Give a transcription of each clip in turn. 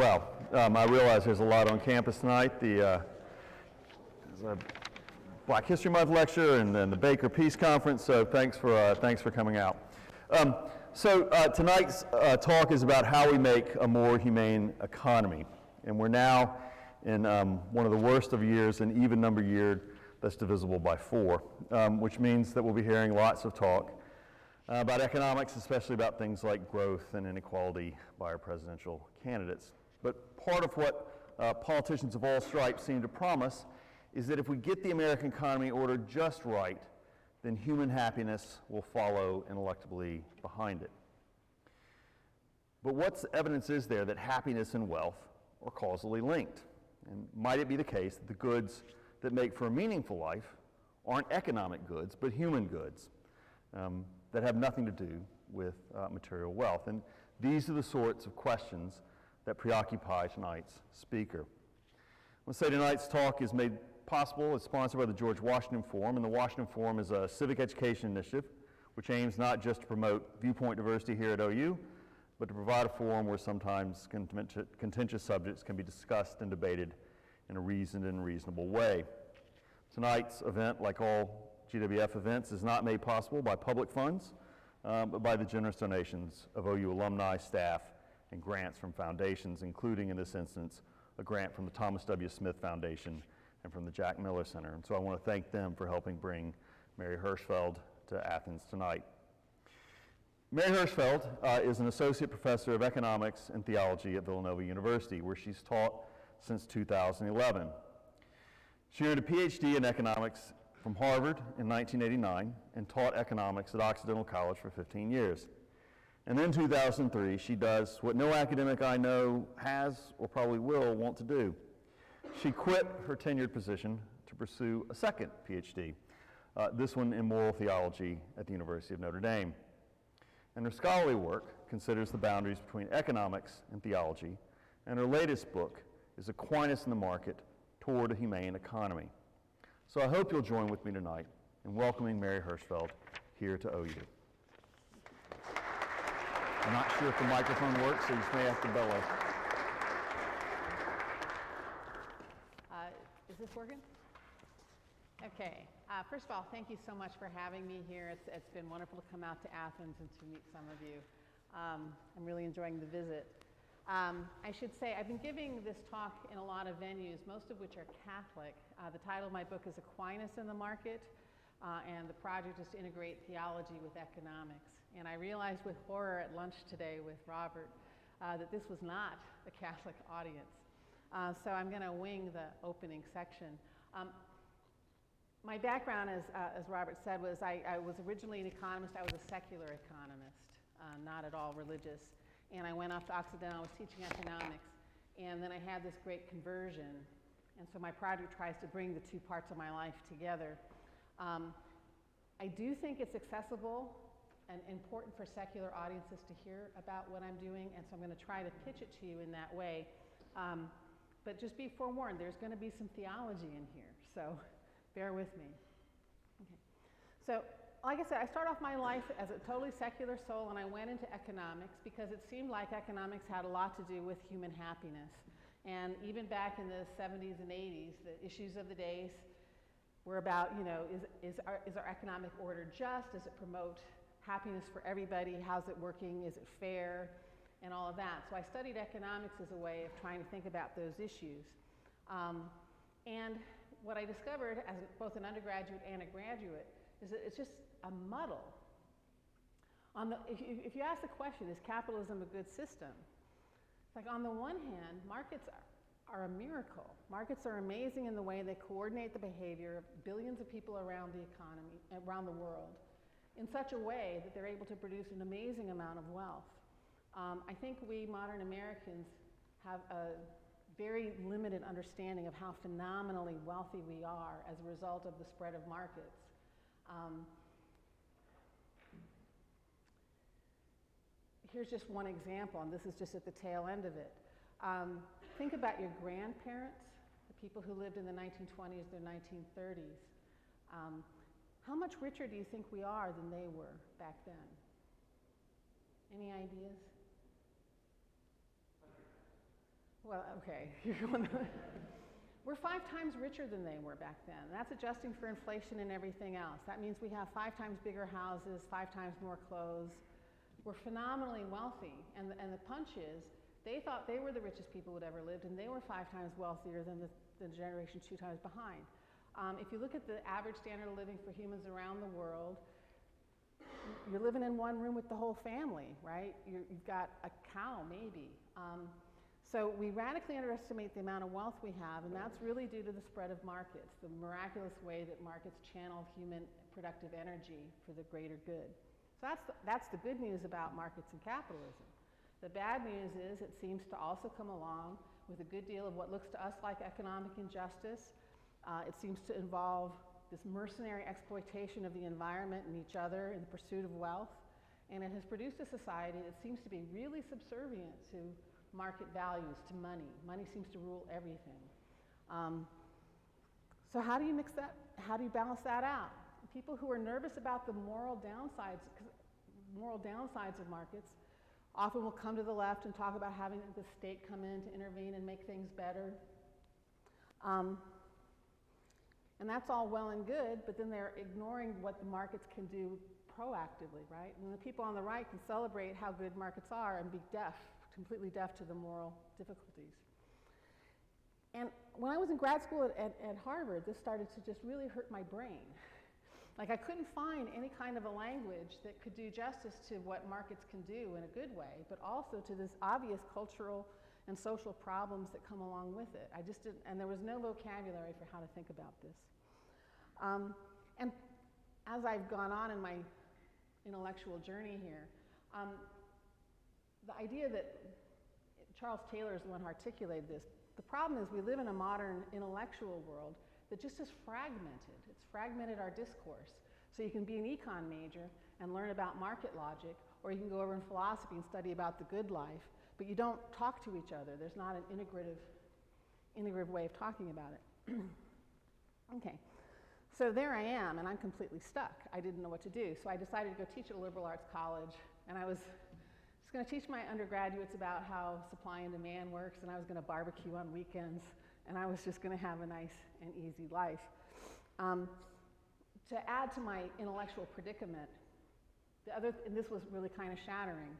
I realize there's a lot on campus tonight. There's a Black History Month lecture and then the Baker Peace Conference, so thanks for coming out. Tonight's talk is about how we make a more humane economy. And we're now in one of the worst of years, an even number year that's divisible by 4, which means that we'll be hearing lots of talk about economics, especially about things like growth and inequality by our presidential candidates. But part of what politicians of all stripes seem to promise is that if we get the American economy ordered just right, then human happiness will follow ineluctably behind it. But what evidence is there that happiness and wealth are causally linked? And might it be the case that the goods that make for a meaningful life aren't economic goods, but human goods that have nothing to do with material wealth? And these are the sorts of questions that preoccupy tonight's speaker. Let's say tonight's talk is made possible. It's sponsored by the George Washington Forum, and the Washington Forum is a civic education initiative which aims not just to promote viewpoint diversity here at OU, but to provide a forum where sometimes contentious subjects can be discussed and debated in a reasoned and reasonable way. Tonight's event, like all GWF events, is not made possible by public funds, but by the generous donations of OU alumni, staff, and grants from foundations, including, in this instance, a grant from the Thomas W. Smith Foundation and from the Jack Miller Center. And so I want to thank them for helping bring Mary Hirschfeld to Athens tonight. Mary Hirschfeld is an associate professor of economics and theology at Villanova University, where she's taught since 2011. She earned a PhD in economics from Harvard in 1989 and taught economics at Occidental College for 15 years. And then in 2003, she does what no academic I know has or probably will want to do. She quit her tenured position to pursue a second PhD, this one in moral theology at the University of Notre Dame. And her scholarly work considers the boundaries between economics and theology, and her latest book is Aquinas in the Market Toward a Humane Economy. So I hope you'll join with me tonight in welcoming Mary Hirschfeld here to OU. I'm not sure if the microphone works, so you may have to bellow. Is this working? Okay. First of all, thank you so much for having me here. It's been wonderful to come out to Athens and to meet some of you. I'm really enjoying the visit. I should say I've been giving this talk in a lot of venues, most of which are Catholic. The title of my book is Aquinas in the Market, and the project is to integrate theology with economics. And I realized with horror at lunch today with Robert that this was not a Catholic audience. So I'm going to wing the opening section. My background, as Robert said, was I was originally an economist. I was a secular economist, not at all religious. And I went off to Occidental. I was teaching economics. And then I had this great conversion. And so my project tries to bring the two parts of my life together. I do think it's accessible and important for secular audiences to hear about what I'm doing. And so I'm going to try to pitch it to you in that way. But just be forewarned, there's going to be some theology in here. So bear with me. Okay. So, like I said, I started off my life as a totally secular soul, and I went into economics because it seemed like economics had a lot to do with human happiness. And even back in the 70s and 80s, the issues of the days were about, is our economic order just? Does it promote happiness for everybody? How's it working? Is it fair? And all of that. So I studied economics as a way of trying to think about those issues. And what I discovered as both an undergraduate and a graduate is that it's just a muddle. If you ask the question, is capitalism a good system? It's like on the one hand, markets are a miracle. Markets are amazing in the way they coordinate the behavior of billions of people around the economy, around the world, in such a way that they're able to produce an amazing amount of wealth. I think we modern Americans have a very limited understanding of how phenomenally wealthy we are as a result of the spread of markets. Here's just one example, and this is just at the tail end of it. Think about your grandparents, the people who lived in the 1920s or 1930s. How much richer do you think we are than they were back then? Any ideas? Well, okay. We're 5 times richer than they were back then. That's adjusting for inflation and everything else. That means we have 5 times bigger houses, 5 times more clothes. We're phenomenally wealthy. And the punch is, they thought they were the richest people who'd ever lived, and they were 5 times wealthier than the generation 2 times behind. If you look at the average standard of living for humans around the world, you're living in one room with the whole family, right? You've got a cow, maybe. So we radically underestimate the amount of wealth we have, and that's really due to the spread of markets, the miraculous way that markets channel human productive energy for the greater good. So that's the good news about markets and capitalism. The bad news is it seems to also come along with a good deal of what looks to us like economic injustice. It seems to involve this mercenary exploitation of the environment and each other in the pursuit of wealth, and it has produced a society that seems to be really subservient to market values, to money. Money seems to rule everything. So how do you mix that? How do you balance that out? People who are nervous about the moral downsides of markets often will come to the left and talk about having the state come in to intervene and make things better. And that's all well and good, but then they're ignoring what the markets can do proactively, right? And the people on the right can celebrate how good markets are and be completely deaf to the moral difficulties. And when I was in grad school at Harvard, this started to just really hurt my brain. Like, I couldn't find any kind of a language that could do justice to what markets can do in a good way, but also to this obvious cultural and social problems that come along with it. I just didn't, and there was no vocabulary for how to think about this. And as I've gone on in my intellectual journey here, the idea that Charles Taylor is the one who articulated this, the problem is we live in a modern intellectual world that just is fragmented. It's fragmented our discourse. So you can be an econ major and learn about market logic, or you can go over in philosophy and study about the good life, but you don't talk to each other. There's not an integrative way of talking about it. Okay, so there I am, and I'm completely stuck. I didn't know what to do, so I decided to go teach at a liberal arts college, and I was just going to teach my undergraduates about how supply and demand works, and I was going to barbecue on weekends, and I was just going to have a nice and easy life. To add to my intellectual predicament, and this was really kind of shattering.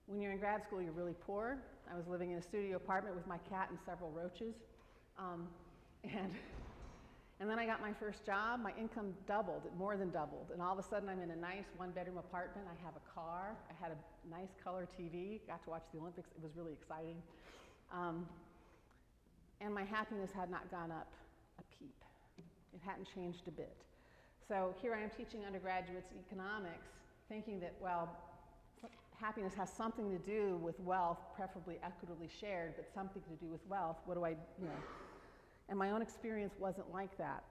When you're in grad school, you're really poor. I was living in a studio apartment with my cat and several roaches. And then I got my first job. My income doubled, it more than doubled. And all of a sudden, I'm in a nice one-bedroom apartment. I have a car. I had a nice color TV. Got to watch the Olympics. It was really exciting. And my happiness had not gone up a peep. It hadn't changed a bit. So here I am teaching undergraduates economics, thinking that, well, happiness has something to do with wealth, preferably equitably shared, but something to do with wealth. What do I, And my own experience wasn't like that.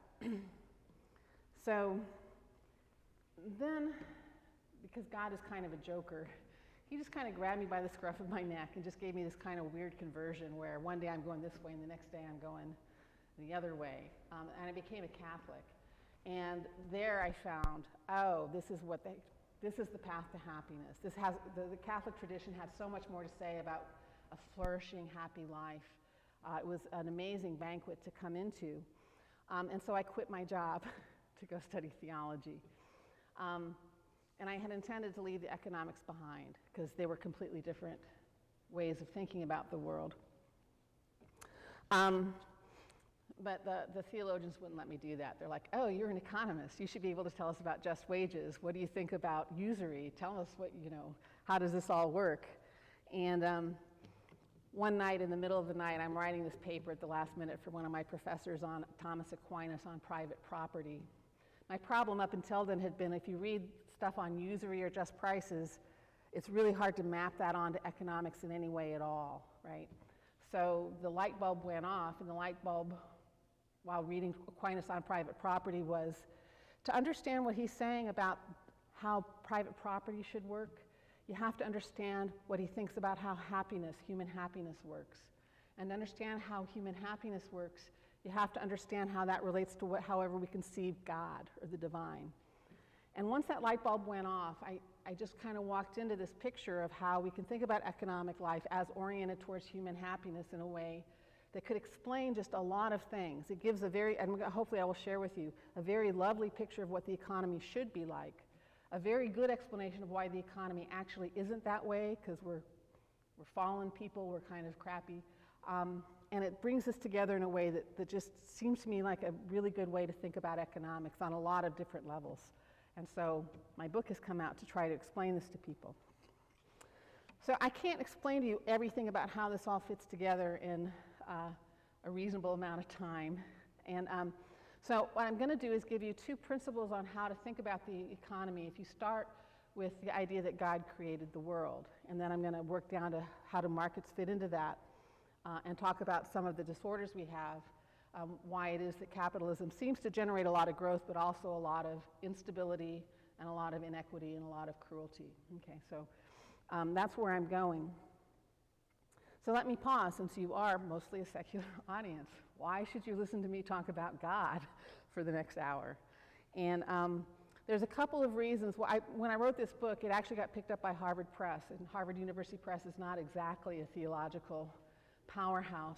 So then, because God is kind of a joker, he just kind of grabbed me by the scruff of my neck and just gave me this kind of weird conversion where one day I'm going this way and the next day I'm going the other way. And I became a Catholic. And there I found, this is the path to happiness. The Catholic tradition had so much more to say about a flourishing, happy life. It was an amazing banquet to come into. And so I quit my job to go study theology. And I had intended to leave the economics behind because they were completely different ways of thinking about the world. But the theologians wouldn't let me do that. They're like, oh, you're an economist. You should be able to tell us about just wages. What do you think about usury? Tell us how does this all work? And one night in the middle of the night, I'm writing this paper at the last minute for one of my professors on Thomas Aquinas on private property. My problem up until then had been if you read stuff on usury or just prices, it's really hard to map that onto economics in any way at all, right? So the light bulb went off, and the light bulb, while reading Aquinas on private property, was to understand what he's saying about how private property should work. You have to understand what he thinks about how human happiness works. And to understand how human happiness works, you have to understand how that relates to however we conceive God or the divine. And once that light bulb went off, I just kind of walked into this picture of how we can think about economic life as oriented towards human happiness in a way that could explain just a lot of things. It gives a very, and hopefully I will share with you, a very lovely picture of what the economy should be like, a very good explanation of why the economy actually isn't that way, because we're fallen people, we're kind of crappy. And it brings us together in a way that just seems to me like a really good way to think about economics on a lot of different levels. And so my book has come out to try to explain this to people. So I can't explain to you everything about how this all fits together in a reasonable amount of time. And so what I'm going to do is give you two principles on how to think about the economy if you start with the idea that God created the world. And then I'm going to work down to how do markets fit into that and talk about some of the disorders we have, why it is that capitalism seems to generate a lot of growth, but also a lot of instability and a lot of inequity and a lot of cruelty. Okay, so that's where I'm going. So let me pause, since you are mostly a secular audience. Why should you listen to me talk about God for the next hour? And there's a couple of reasons. When I wrote this book, it actually got picked up by Harvard Press, and Harvard University Press is not exactly a theological powerhouse.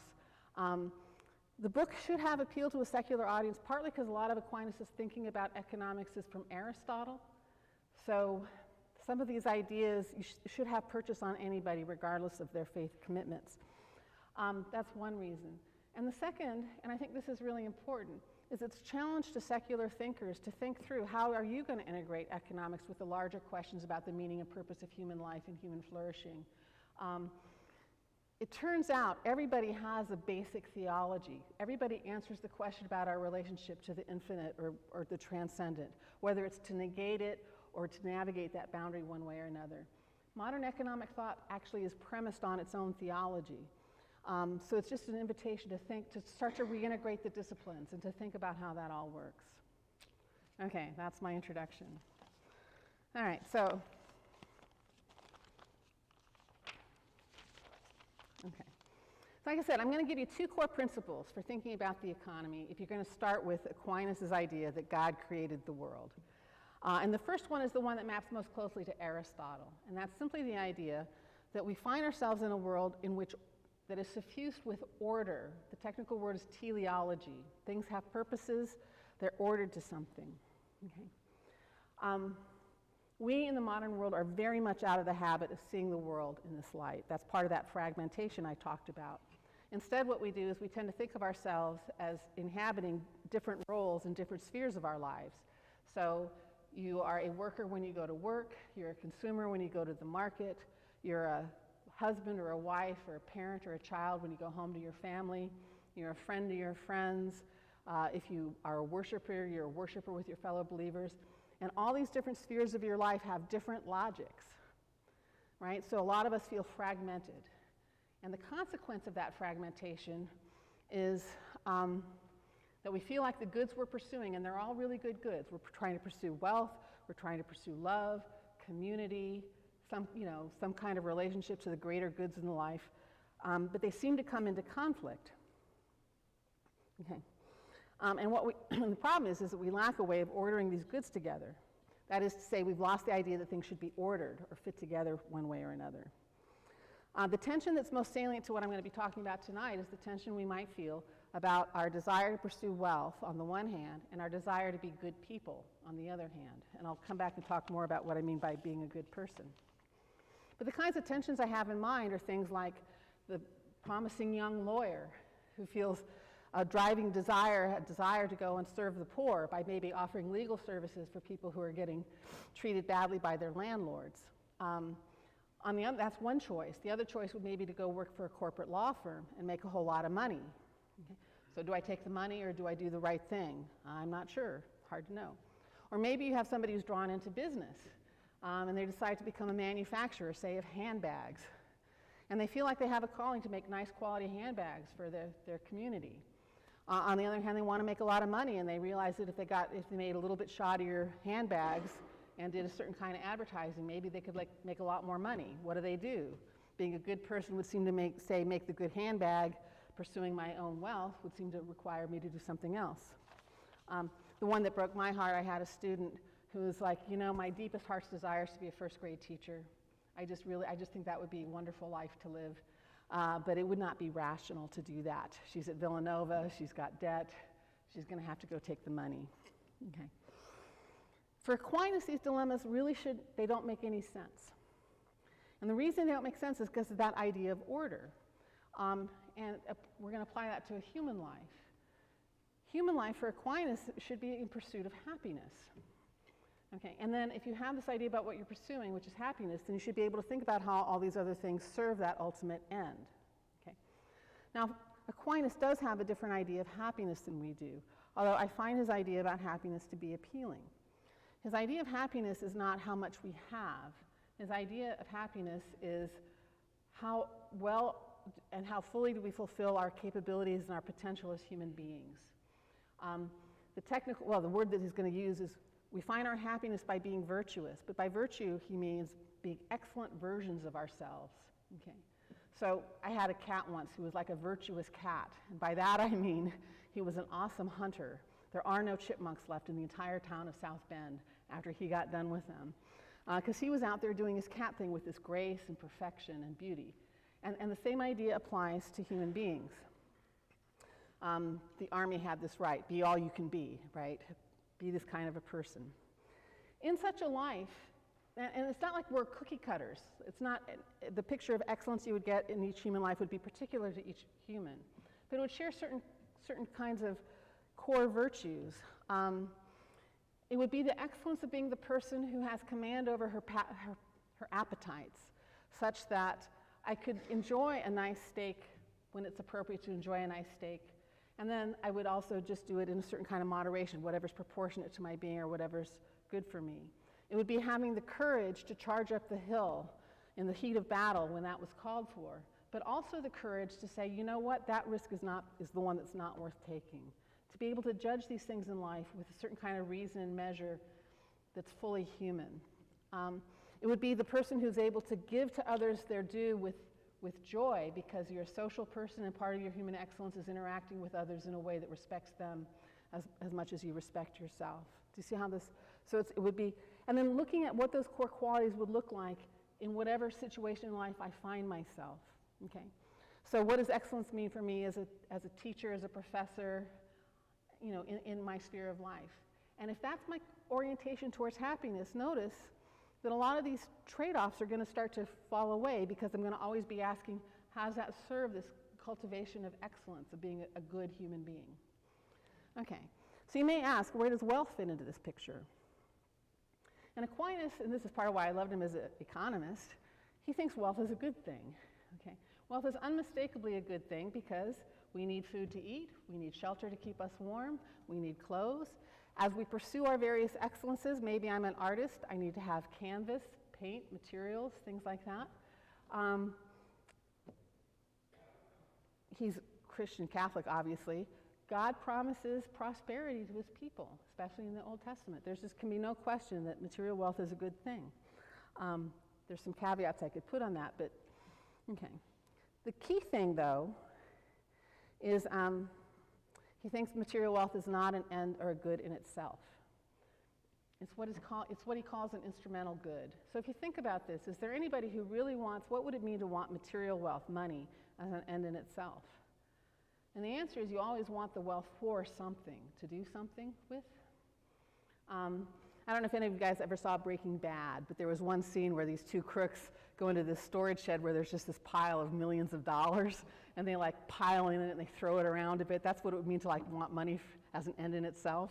The book should have appeal to a secular audience, partly because a lot of Aquinas' thinking about economics is from Aristotle. So some of these ideas should have purchase on anybody, regardless of their faith commitments. That's one reason. And the second, and I think this is really important, is it's a challenge to secular thinkers to think through how are you going to integrate economics with the larger questions about the meaning and purpose of human life and human flourishing. It turns out everybody has a basic theology. Everybody answers the question about our relationship to the infinite or the transcendent, whether it's to negate it or to navigate that boundary one way or another. Modern economic thought actually is premised on its own theology. So it's just an invitation to think, to start to reintegrate the disciplines and to think about how that all works. Okay, that's my introduction. All right, so, okay. So like I said, I'm going to give you two core principles for thinking about the economy if you're going to start with Aquinas' idea that God created the world. And the first one is the one that maps most closely to Aristotle, and that's simply the idea that we find ourselves in a world in which that is suffused with order. The technical word is teleology. Things have purposes, they're ordered to something. Okay. We in the modern world are very much out of the habit of seeing the world in this light. That's part of that fragmentation I talked about. Instead, what we do is we tend to think of ourselves as inhabiting different roles in different spheres of our lives. So you are a worker when you go to work, you're a consumer when you go to the market, you're a husband or a wife or a parent or a child when you go home to your family, you're a friend to your friends. If you are a worshiper, you're a worshiper with your fellow believers. And all these different spheres of your life have different logics, right? So a lot of us feel fragmented. And the consequence of that fragmentation is that we feel like the goods we're pursuing, and they're all really good goods. We're trying to pursue wealth, we're trying to pursue love, community, some kind of relationship to the greater goods in life, but they seem to come into conflict. Okay. And the problem is that we lack a way of ordering these goods together. That is to say, we've lost the idea that things should be ordered or fit together one way or another. The tension that's most salient to what I'm going to be talking about tonight is the tension we might feel about our desire to pursue wealth on the one hand and our desire to be good people on the other hand. And I'll come back and talk more about what I mean by being a good person. But the kinds of tensions I have in mind are things like the promising young lawyer who feels a driving desire to go and serve the poor by maybe offering legal services for people who are getting treated badly by their landlords. On the other, that's one choice. The other choice would maybe to go work for a corporate law firm and make a whole lot of money. Okay? So do I take the money or do I do the right thing? I'm not sure. Hard to know. Or maybe you have somebody who's drawn into business and they decide to become a manufacturer, say, of handbags. And they feel like they have a calling to make nice quality handbags for their community. On the other hand, they want to make a lot of money, and they realize that if they made a little bit shoddier handbags and did a certain kind of advertising, maybe they could make a lot more money. What do? Being a good person would seem to make the good handbag. Pursuing my own wealth would seem to require me to do something else. The one that broke my heart, I had a student who's like, you know, my deepest heart's desire is to be a first grade teacher. I just think that would be a wonderful life to live. But it would not be rational to do that. She's at Villanova, she's got debt, she's going to have to go take the money. Okay. For Aquinas, these dilemmas really they don't make any sense. And the reason they don't make sense is because of that idea of order. And we're going to apply that to a human life. Human life for Aquinas should be in pursuit of happiness. Okay, and then if you have this idea about what you're pursuing, which is happiness, then you should be able to think about how all these other things serve that ultimate end. Okay. Now, Aquinas does have a different idea of happiness than we do, although I find his idea about happiness to be appealing. His idea of happiness is not how much we have. His idea of happiness is how well and how fully do we fulfill our capabilities and our potential as human beings. The word that he's going to use is we find our happiness by being virtuous, but by virtue he means being excellent versions of ourselves. Okay. So I had a cat once who was like a virtuous cat, and by that I mean he was an awesome hunter. There are no chipmunks left in the entire town of South Bend after he got done with them, because he was out there doing his cat thing with this grace and perfection and beauty. And the same idea applies to human beings. The Army had this right, be all you can be, right? Be this kind of a person. In such a life, and it's not like we're cookie cutters. It's not, the picture of excellence you would get in each human life would be particular to each human, but it would share certain kinds of core virtues. It would be the excellence of being the person who has command over her appetites, such that I could enjoy a nice steak when it's appropriate to enjoy a nice steak. And then I would also just do it in a certain kind of moderation, whatever's proportionate to my being or whatever's good for me. It would be having the courage to charge up the hill in the heat of battle when that was called for, but also the courage to say, you know what, that risk is the one that's not worth taking. To be able to judge these things in life with a certain kind of reason and measure that's fully human. It would be the person who's able to give to others their due with joy, because you're a social person and part of your human excellence is interacting with others in a way that respects them as much as you respect yourself. Do you see how this, so it would be, and then looking at what those core qualities would look like in whatever situation in life I find myself, okay? So what does excellence mean for me as a teacher, as a professor, you know, in my sphere of life? And if that's my orientation towards happiness, notice that a lot of these trade-offs are going to start to fall away, because I'm going to always be asking, how does that serve this cultivation of excellence, of being a good human being? Okay, so you may ask, where does wealth fit into this picture? And Aquinas, and this is part of why I loved him as an economist, he thinks wealth is a good thing. Okay, wealth is unmistakably a good thing because we need food to eat, we need shelter to keep us warm, we need clothes. As we pursue our various excellences, maybe I'm an artist, I need to have canvas, paint, materials, things like that. He's Christian Catholic, obviously. God promises prosperity to his people, especially in the Old Testament. Can be no question that material wealth is a good thing. There's some caveats I could put on that, but okay. The key thing, though, is he thinks material wealth is not an end or a good in itself. It's what he calls an instrumental good. So if you think about this, is there anybody who really wants, what would it mean to want material wealth, money, as an end in itself? And the answer is you always want the wealth for something, to do something with. I don't know if any of you guys ever saw Breaking Bad, but there was one scene where these two crooks go into this storage shed where there's just this pile of millions of dollars, and they like pile in it and they throw it around a bit. That's what it would mean to like want money as an end in itself,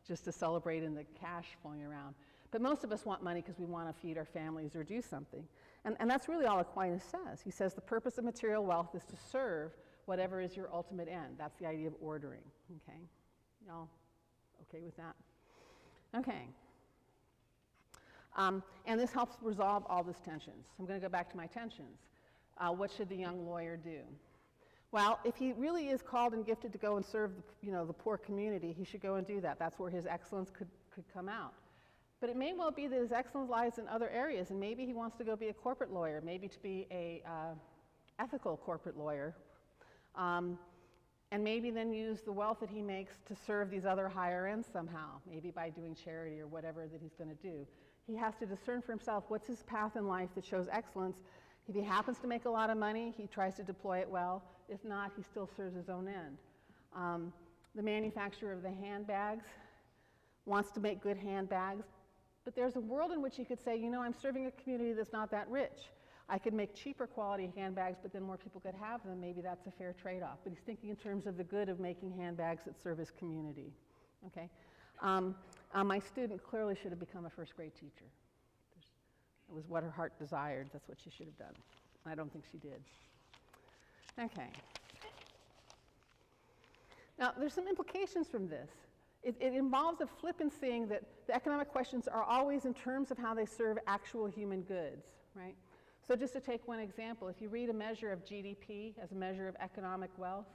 just to celebrate in the cash flowing around. But most of us want money because we want to feed our families or do something. And that's really all Aquinas says. He says the purpose of material wealth is to serve whatever is your ultimate end. That's the idea of ordering, okay? Y'all okay with that? Okay. And this helps resolve all these tensions. I'm going to go back to my tensions. What should the young lawyer do? Well, if he really is called and gifted to go and serve the poor community, he should go and do that. That's where his excellence could come out. But it may well be that his excellence lies in other areas, and maybe he wants to go be a corporate lawyer, maybe to be a ethical corporate lawyer. and maybe then use the wealth that he makes to serve these other higher ends somehow, maybe by doing charity or whatever that he's going to do. He has to discern for himself what's his path in life that shows excellence. If he happens to make a lot of money, he tries to deploy it well. If not, he still serves his own end. The manufacturer of the handbags wants to make good handbags, but there's a world in which he could say, you know, I'm serving a community that's not that rich. I could make cheaper quality handbags, but then more people could have them. Maybe that's a fair trade-off. But he's thinking in terms of the good of making handbags that serve his community. Okay? My student clearly should have become a first-grade teacher. It was what her heart desired. That's what she should have done. I don't think she did. Okay. Now, there's some implications from this. It involves a flip in seeing that the economic questions are always in terms of how they serve actual human goods, right? So just to take one example, if you read a measure of GDP as a measure of economic wealth,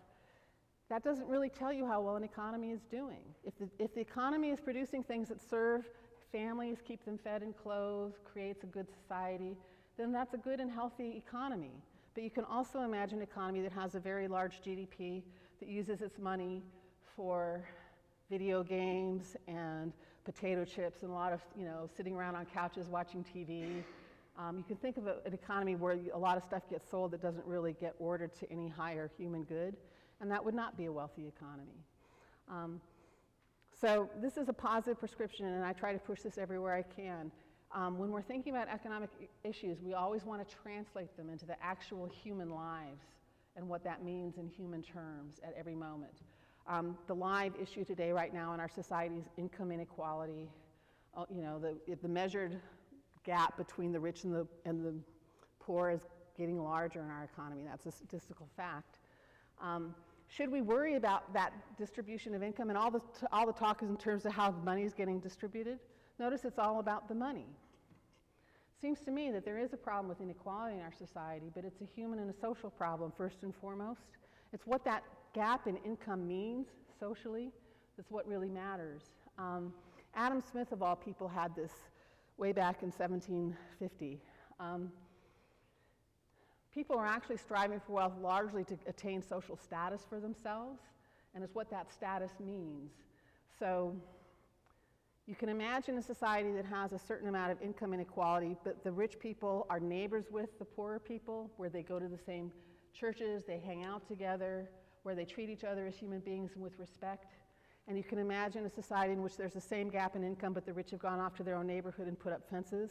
that doesn't really tell you how well an economy is doing. If the economy is producing things that serve families, keep them fed and clothed, creates a good society, then that's a good and healthy economy. But you can also imagine an economy that has a very large GDP that uses its money for video games and potato chips and a lot of, sitting around on couches watching TV. You can think of an economy where a lot of stuff gets sold that doesn't really get ordered to any higher human good, and that would not be a wealthy economy. So this is a positive prescription, and I try to push this everywhere I can. When we're thinking about economic issues, we always want to translate them into the actual human lives and what that means in human terms at every moment. The live issue today, right now in our society, is income inequality. The measured gap between the rich and the poor is getting larger in our economy. That's a statistical fact. Should we worry about that distribution of income? And all the talk is in terms of how the money is getting distributed. Notice it's all about the money. Seems to me that there is a problem with inequality in our society, but it's a human and a social problem first and foremost. It's what that gap in income means socially that's what really matters. Adam Smith, of all people, had this way back in 1750. People are actually striving for wealth largely to attain social status for themselves, and it's what that status means. So you can imagine a society that has a certain amount of income inequality, but the rich people are neighbors with the poorer people, where they go to the same churches, they hang out together, where they treat each other as human beings and with respect. And you can imagine a society in which there's the same gap in income, but the rich have gone off to their own neighborhood and put up fences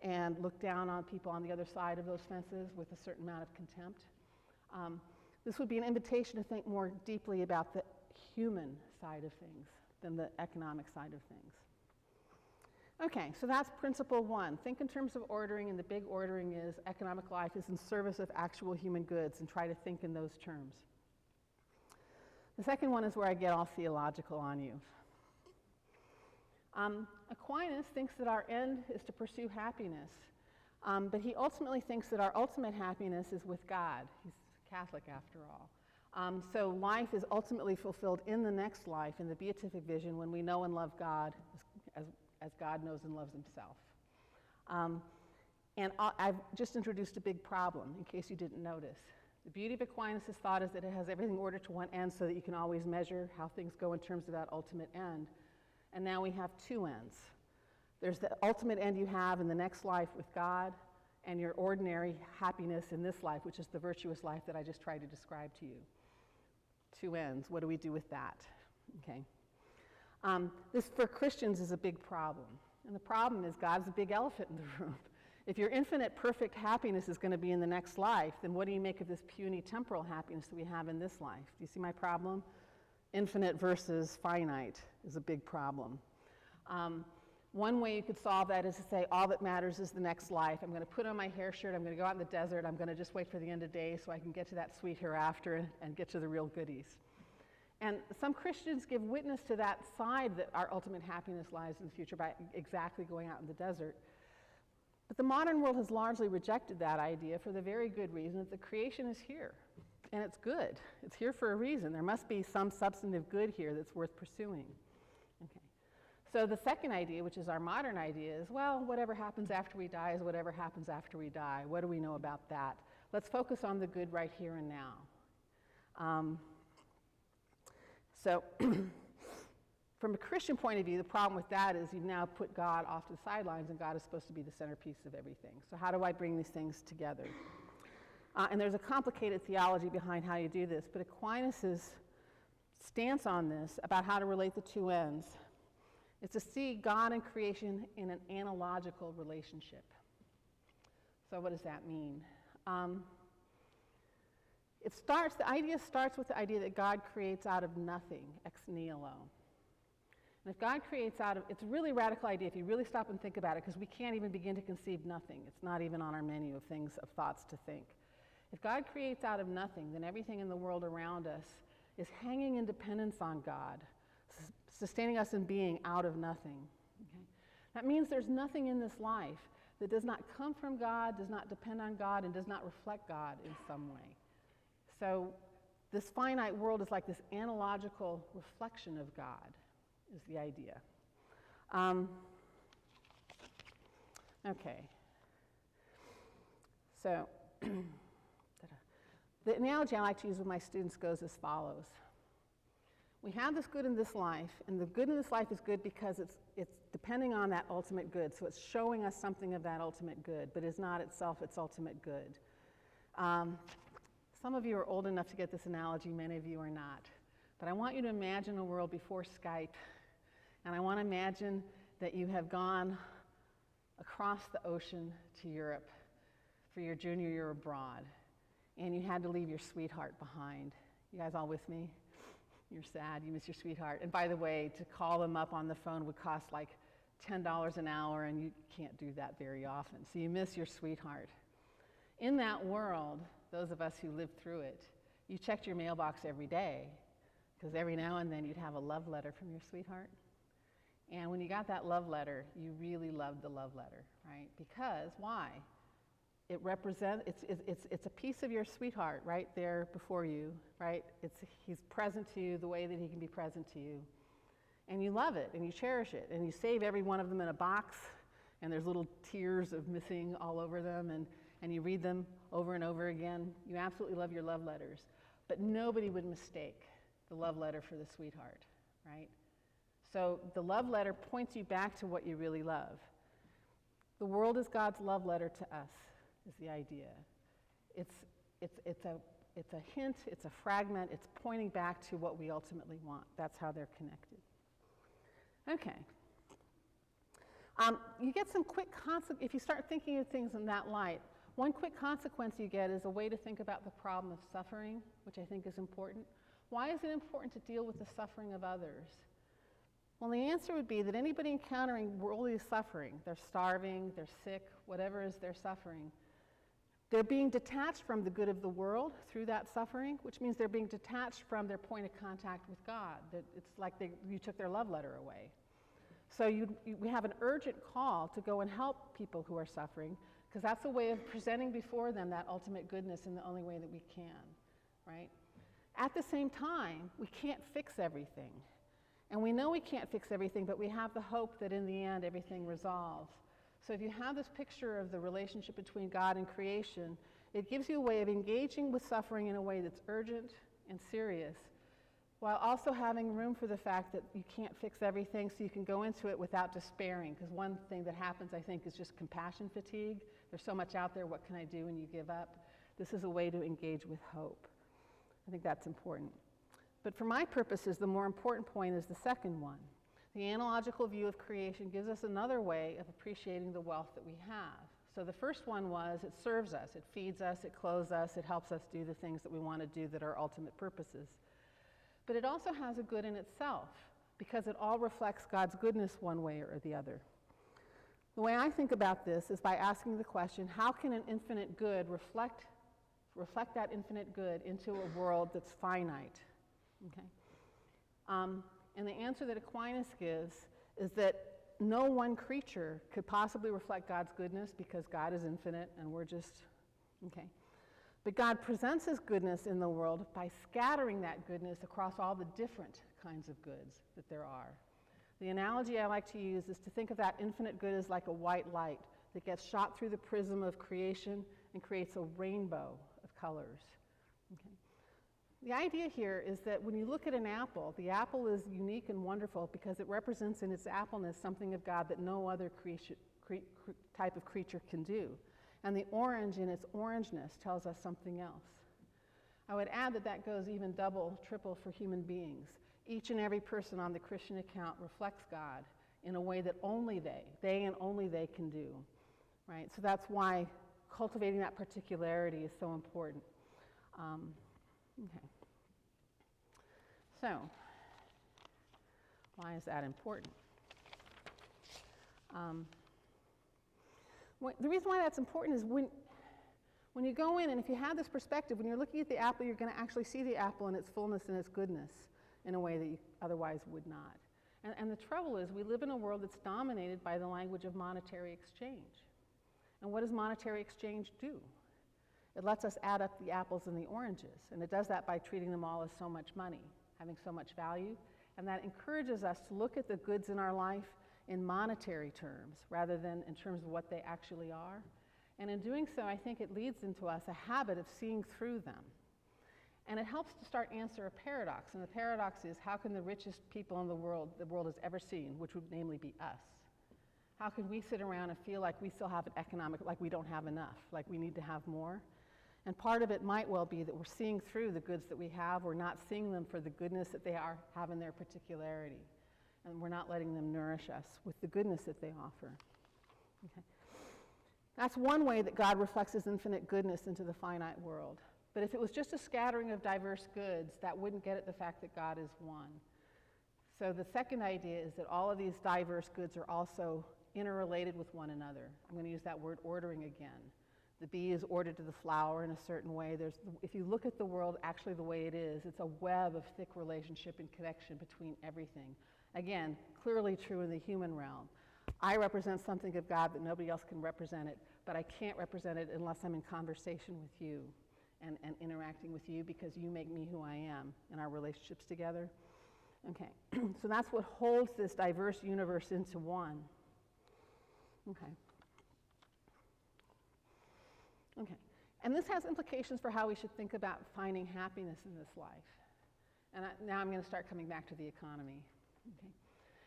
and look down on people on the other side of those fences with a certain amount of contempt. This would be an invitation to think more deeply about the human side of things than the economic side of things. Okay, so that's principle one. Think in terms of ordering, and the big ordering is economic life is in service of actual human goods, and try to think in those terms. The second one is where I get all theological on you. Aquinas thinks that our end is to pursue happiness, but he ultimately thinks that our ultimate happiness is with God. He's Catholic after all. So life is ultimately fulfilled in the next life, in the beatific vision, when we know and love God as God knows and loves himself. And I've just introduced a big problem, in case you didn't notice. The beauty of Aquinas' thought is that it has everything ordered to one end so that you can always measure how things go in terms of that ultimate end. And now we have two ends. There's the ultimate end you have in the next life with God, and your ordinary happiness in this life, which is the virtuous life that I just tried to describe to you. Two ends. What do we do with that? Okay. This, for Christians, is a big problem. And the problem is God's a big elephant in the room. If your infinite perfect happiness is going to be in the next life, then what do you make of this puny temporal happiness that we have in this life? Do you see my problem? Infinite versus finite is a big problem. One way you could solve that is to say all that matters is the next life. I'm going to put on my hair shirt, I'm going to go out in the desert, I'm going to just wait for the end of days so I can get to that sweet hereafter and get to the real goodies. And some Christians give witness to that side that our ultimate happiness lies in the future by exactly going out in the desert. But the modern world has largely rejected that idea for the very good reason that the creation is here, and it's good. It's here for a reason. There must be some substantive good here that's worth pursuing. Okay. So the second idea, which is our modern idea, is, well, whatever happens after we die is whatever happens after we die. What do we know about that? Let's focus on the good right here and now. So from a Christian point of view, the problem with that is you've now put God off to the sidelines, and God is supposed to be the centerpiece of everything. So how do I bring these things together? And there's a complicated theology behind how you do this, but Aquinas' stance on this about how to relate the two ends is to see God and creation in an analogical relationship. So what does that mean? The idea starts with the idea that God creates out of nothing, ex nihilo. And if God creates out of, it's a really radical idea if you really stop and think about it, because we can't even begin to conceive nothing. It's not even on our menu of things, of thoughts to think. If God creates out of nothing, then everything in the world around us is hanging in dependence on God, sustaining us in being out of nothing. Okay? That means there's nothing in this life that does not come from God, does not depend on God, and does not reflect God in some way. So this finite world is like this analogical reflection of God, is the idea. Okay. So the analogy I like to use with my students goes as follows. We have this good in this life, and the good in this life is good because it's depending on that ultimate good. So it's showing us something of that ultimate good, but is not itself its ultimate good. Some of you are old enough to get this analogy, many of you are not. But I want you to imagine a world before Skype, and I want to imagine that you have gone across the ocean to Europe for your junior year abroad, and you had to leave your sweetheart behind. You guys all with me? You're sad, you miss your sweetheart. And by the way, to call them up on the phone would cost like $10 an hour, and you can't do that very often. So you miss your sweetheart. In that world, those of us who lived through it, you checked your mailbox every day, because every now and then you'd have a love letter from your sweetheart. And when you got that love letter, you really loved the love letter, right? Because, why? It represents, it's a piece of your sweetheart right there before you, right? He's present to you the way that he can be present to you. And you love it, and you cherish it, and you save every one of them in a box, and there's little tears of missing all over them, and you read them over and over again. You absolutely love your love letters. But nobody would mistake the love letter for the sweetheart, right? So the love letter points you back to what you really love. The world is God's love letter to us, is the idea. It's a hint, it's a fragment, it's pointing back to what we ultimately want. That's how they're connected. Okay. You get some quick if you start thinking of things in that light, one quick consequence you get is a way to think about the problem of suffering, which I think is important. Why is it important to deal with the suffering of others? Well, the answer would be that anybody encountering worldly suffering, they're starving, they're sick, whatever is their suffering, they're being detached from the good of the world through that suffering, which means they're being detached from their point of contact with God. It's like you took their love letter away. So we have an urgent call to go and help people who are suffering, because that's a way of presenting before them that ultimate goodness in the only way that we can, right? At the same time, we can't fix everything. And we know we can't fix everything, but we have the hope that in the end everything resolves. So if you have this picture of the relationship between God and creation, it gives you a way of engaging with suffering in a way that's urgent and serious, while also having room for the fact that you can't fix everything, so you can go into it without despairing. Because one thing that happens, I think, is just compassion fatigue. There's so much out there, what can I do, when you give up? This is a way to engage with hope. I think that's important. But for my purposes, the more important point is the second one. The analogical view of creation gives us another way of appreciating the wealth that we have. So the first one was it serves us, it feeds us, it clothes us, it helps us do the things that we want to do that are ultimate purposes. But it also has a good in itself, because it all reflects God's goodness one way or the other. The way I think about this is by asking the question, how can an infinite good reflect that infinite good into a world that's finite? Okay. And the answer that Aquinas gives is that no one creature could possibly reflect God's goodness, because God is infinite and we're just, okay. But God presents his goodness in the world by scattering that goodness across all the different kinds of goods that there are. The analogy I like to use is to think of that infinite good as like a white light that gets shot through the prism of creation and creates a rainbow of colors. Okay. The idea here is that when you look at an apple, the apple is unique and wonderful because it represents in its appleness something of God that no other type of creature can do. And the orange in its orangeness tells us something else. I would add that that goes even double, triple for human beings. Each and every person on the Christian account reflects God in a way that only they and only they can do, right? So that's why cultivating that particularity is so important. Okay. So, why is that important? The reason why that's important is when you go in, and if you have this perspective, when you're looking at the apple, you're going to actually see the apple in its fullness and its goodness in a way that you otherwise would not. And the trouble is, we live in a world that's dominated by the language of monetary exchange. And what does monetary exchange do? It lets us add up the apples and the oranges, and it does that by treating them all as so much money, having so much value, and that encourages us to look at the goods in our life in monetary terms rather than in terms of what they actually are. And in doing so, I think it leads into us a habit of seeing through them. And it helps to start answer a paradox, and the paradox is, how can the richest people in the world has ever seen, which would namely be us, how can we sit around and feel like we still have an economic, like we don't have enough, like we need to have more? And part of it might well be that we're seeing through the goods that we have. We're not seeing them for the goodness that they have in their particularity. And we're not letting them nourish us with the goodness that they offer. Okay. That's one way that God reflects his infinite goodness into the finite world. But if it was just a scattering of diverse goods, that wouldn't get at the fact that God is one. So the second idea is that all of these diverse goods are also interrelated with one another. I'm going to use that word ordering again. The bee is ordered to the flower in a certain way. If you look at the world actually the way it is, it's a web of thick relationship and connection between everything. Again, clearly true in the human realm. I represent something of God that nobody else can represent it, but I can't represent it unless I'm in conversation with you and interacting with you, because you make me who I am in our relationships together. Okay, so that's what holds this diverse universe into one. Okay. Okay, and this has implications for how we should think about finding happiness in this life. And now I'm going to start coming back to the economy. Okay.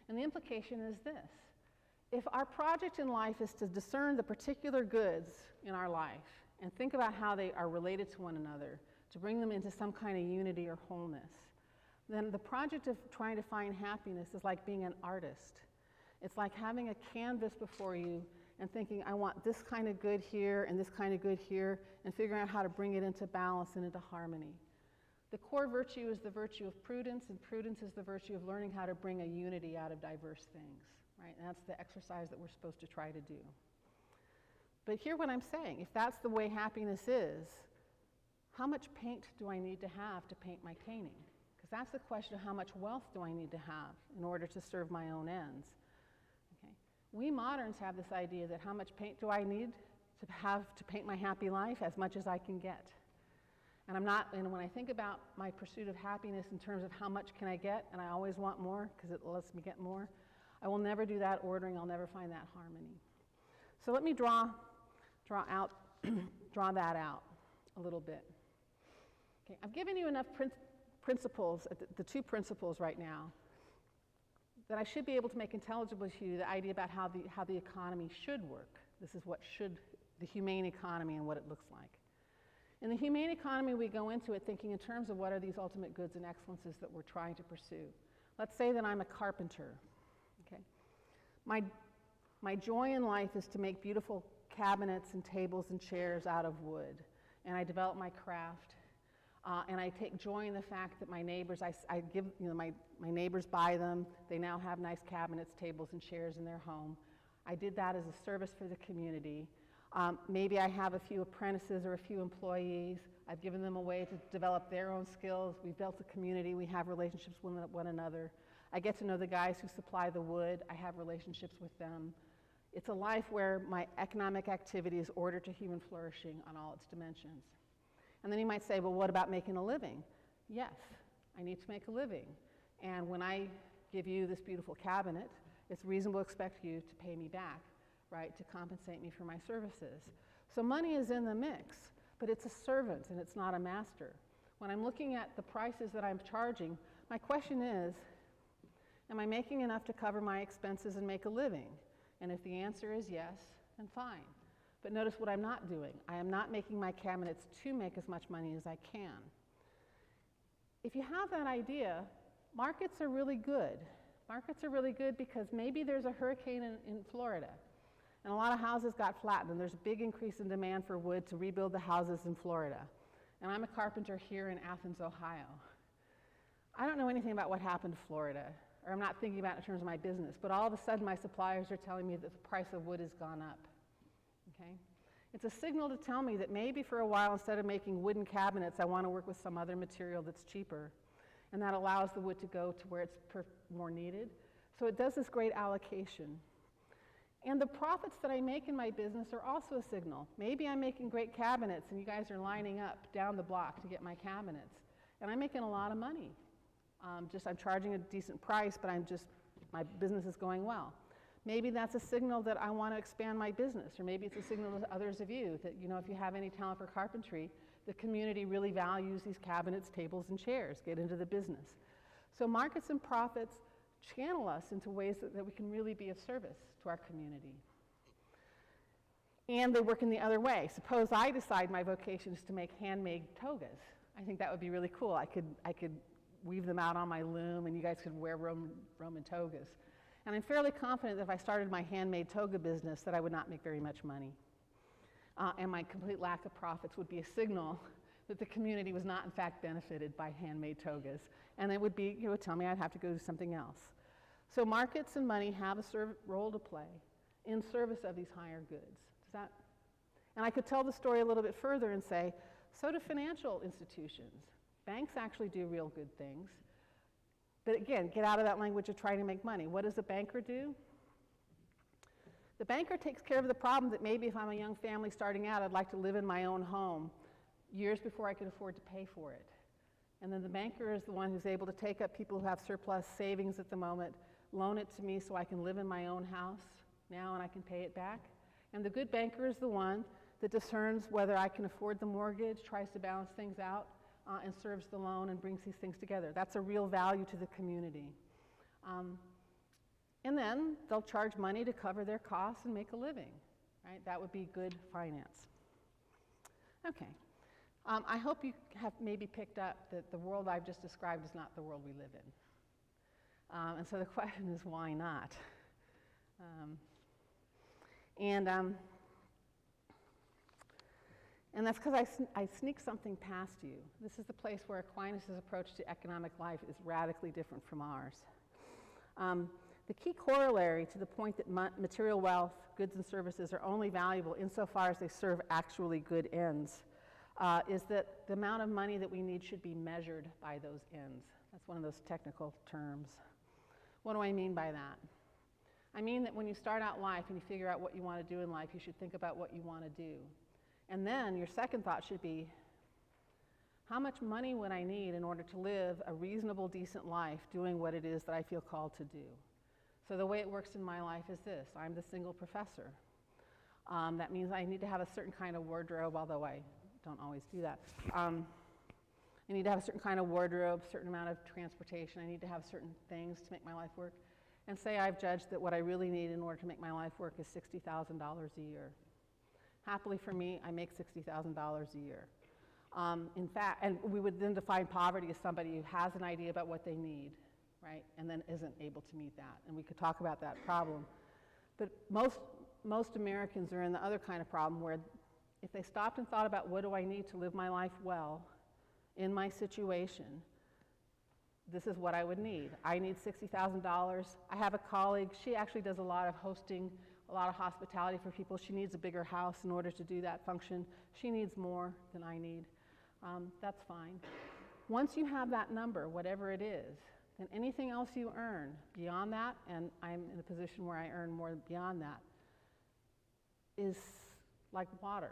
And the implication is this. If our project in life is to discern the particular goods in our life and think about how they are related to one another, to bring them into some kind of unity or wholeness, then the project of trying to find happiness is like being an artist. It's like having a canvas before you and thinking, I want this kind of good here and this kind of good here, and figuring out how to bring it into balance and into harmony. The core virtue is the virtue of prudence, and prudence is the virtue of learning how to bring a unity out of diverse things, right? And that's the exercise that we're supposed to try to do. But hear what I'm saying. If that's the way happiness is, how much paint do I need to have to paint my painting? Because that's the question of how much wealth do I need to have in order to serve my own ends. We moderns have this idea that how much paint do I need to have to paint my happy life? As much as I can get. And when I think about my pursuit of happiness in terms of how much can I get, and I always want more because it lets me get more, I will never do that ordering. I'll never find that harmony. So let me draw that out a little bit. Okay, I've given you enough principles, the two principles right now, that I should be able to make intelligible to you the idea about how the economy should work. This is what the humane economy and what it looks like. In the humane economy, we go into it thinking in terms of what are these ultimate goods and excellences that we're trying to pursue. Let's say that I'm a carpenter. Okay? My joy in life is to make beautiful cabinets and tables and chairs out of wood, and I develop my craft. And I take joy in the fact that my neighbors, my neighbors buy them. They now have nice cabinets, tables, and chairs in their home. I did that as a service for the community. Maybe I have a few apprentices or a few employees. I've given them a way to develop their own skills. We've built a community. We have relationships with one another. I get to know the guys who supply the wood. I have relationships with them. It's a life where my economic activity is ordered to human flourishing on all its dimensions. And then you might say, well, what about making a living? Yes, I need to make a living. And when I give you this beautiful cabinet, it's reasonable to expect you to pay me back, right, to compensate me for my services. So money is in the mix, but it's a servant and it's not a master. when I'm looking at the prices that I'm charging, my question is, am I making enough to cover my expenses and make a living? And if the answer is yes, then fine. But notice what I'm not doing. I am not making my cabinets to make as much money as I can. If you have that idea, markets are really good. Markets are really good because maybe there's a hurricane in Florida, and a lot of houses got flattened, and there's a big increase in demand for wood to rebuild the houses in Florida. And I'm a carpenter here in Athens, Ohio. I don't know anything about what happened to Florida, or I'm not thinking about it in terms of my business, but all of a sudden my suppliers are telling me that the price of wood has gone up. Okay? It's a signal to tell me that maybe for a while, instead of making wooden cabinets, I want to work with some other material that's cheaper. And that allows the wood to go to where it's more needed. So it does this great allocation. And the profits that I make in my business are also a signal. Maybe I'm making great cabinets and you guys are lining up down the block to get my cabinets. And I'm making a lot of money. I'm charging a decent price, but my business is going well. Maybe that's a signal that I want to expand my business, or maybe it's a signal to others of you that, if you have any talent for carpentry, the community really values these cabinets, tables, and chairs. Get into the business. So markets and profits channel us into ways that we can really be of service to our community. And they work in the other way. Suppose I decide my vocation is to make handmade togas. I think that would be really cool. I could weave them out on my loom, and you guys could wear Roman togas. And I'm fairly confident that if I started my handmade toga business that I would not make very much money. And my complete lack of profits would be a signal that the community was not in fact benefited by handmade togas. And it would tell me I'd have to go do something else. So markets and money have a role to play in service of these higher goods. And I could tell the story a little bit further and say, so do financial institutions. Banks actually do real good things. But again, get out of that language of trying to make money. What does a banker do? The banker takes care of the problem that maybe if I'm a young family starting out, I'd like to live in my own home years before I could afford to pay for it. And then the banker is the one who's able to take up people who have surplus savings at the moment, loan it to me so I can live in my own house now and I can pay it back. And the good banker is the one that discerns whether I can afford the mortgage, tries to balance things out, and serves the loan and brings these things together. That's a real value to the community. And then they'll charge money to cover their costs and make a living, right? That would be good finance. Okay. I hope you have maybe picked up that the world I've just described is not the world we live in. And so the question is, why not? And that's because I sneak something past you. This is the place where Aquinas' approach to economic life is radically different from ours. The key corollary to the point that material wealth, goods and services are only valuable insofar as they serve actually good ends is that the amount of money that we need should be measured by those ends. That's one of those technical terms. What do I mean by that? I mean that when you start out life and you figure out what you want to do in life, you should think about what you want to do. And then your second thought should be, how much money would I need in order to live a reasonable, decent life doing what it is that I feel called to do? So the way it works in my life is this. I'm the single professor. That means I need to have a certain kind of wardrobe, although I don't always do that. I need to have a certain kind of wardrobe, a certain amount of transportation. I need to have certain things to make my life work. And say I've judged that what I really need in order to make my life work is $60,000 a year. Happily for me, I make $60,000 a year. In fact, and we would then define poverty as somebody who has an idea about what they need, right, and then isn't able to meet that. And we could talk about that problem. But most Americans are in the other kind of problem where if they stopped and thought about what do I need to live my life well in my situation, this is what I would need. I need $60,000. I have a colleague, she actually does a lot of hosting, a lot of hospitality for people. She needs a bigger house in order to do that function. She needs more than I need. That's fine. Once you have that number, whatever it is, then anything else you earn beyond that, and I'm in a position where I earn more beyond that, is like water.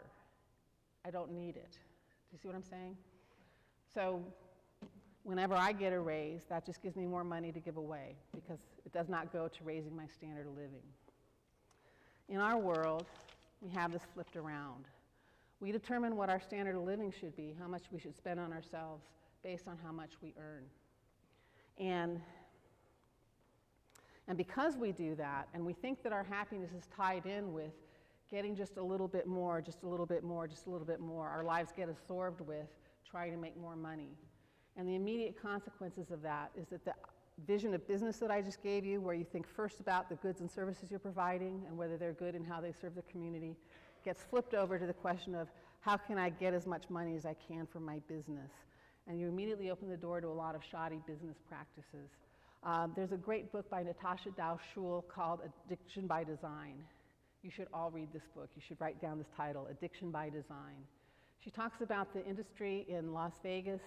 I don't need it. Do you see what I'm saying? So whenever I get a raise, that just gives me more money to give away because it does not go to raising my standard of living. In our world, we have this flipped around. We determine what our standard of living should be, how much we should spend on ourselves, based on how much we earn. And because we do that, and we think that our happiness is tied in with getting just a little bit more, just a little bit more, just a little bit more, our lives get absorbed with trying to make more money. And the immediate consequences of that is that the vision of business that I just gave you, where you think first about the goods and services you're providing and whether they're good and how they serve the community, gets flipped over to the question of how can I get as much money as I can from my business? And you immediately open the door to a lot of shoddy business practices. There's a great book by Natasha Dow-Schul called Addiction by Design. You should all read this book. You should write down this title, Addiction by Design. She talks about the industry in Las Vegas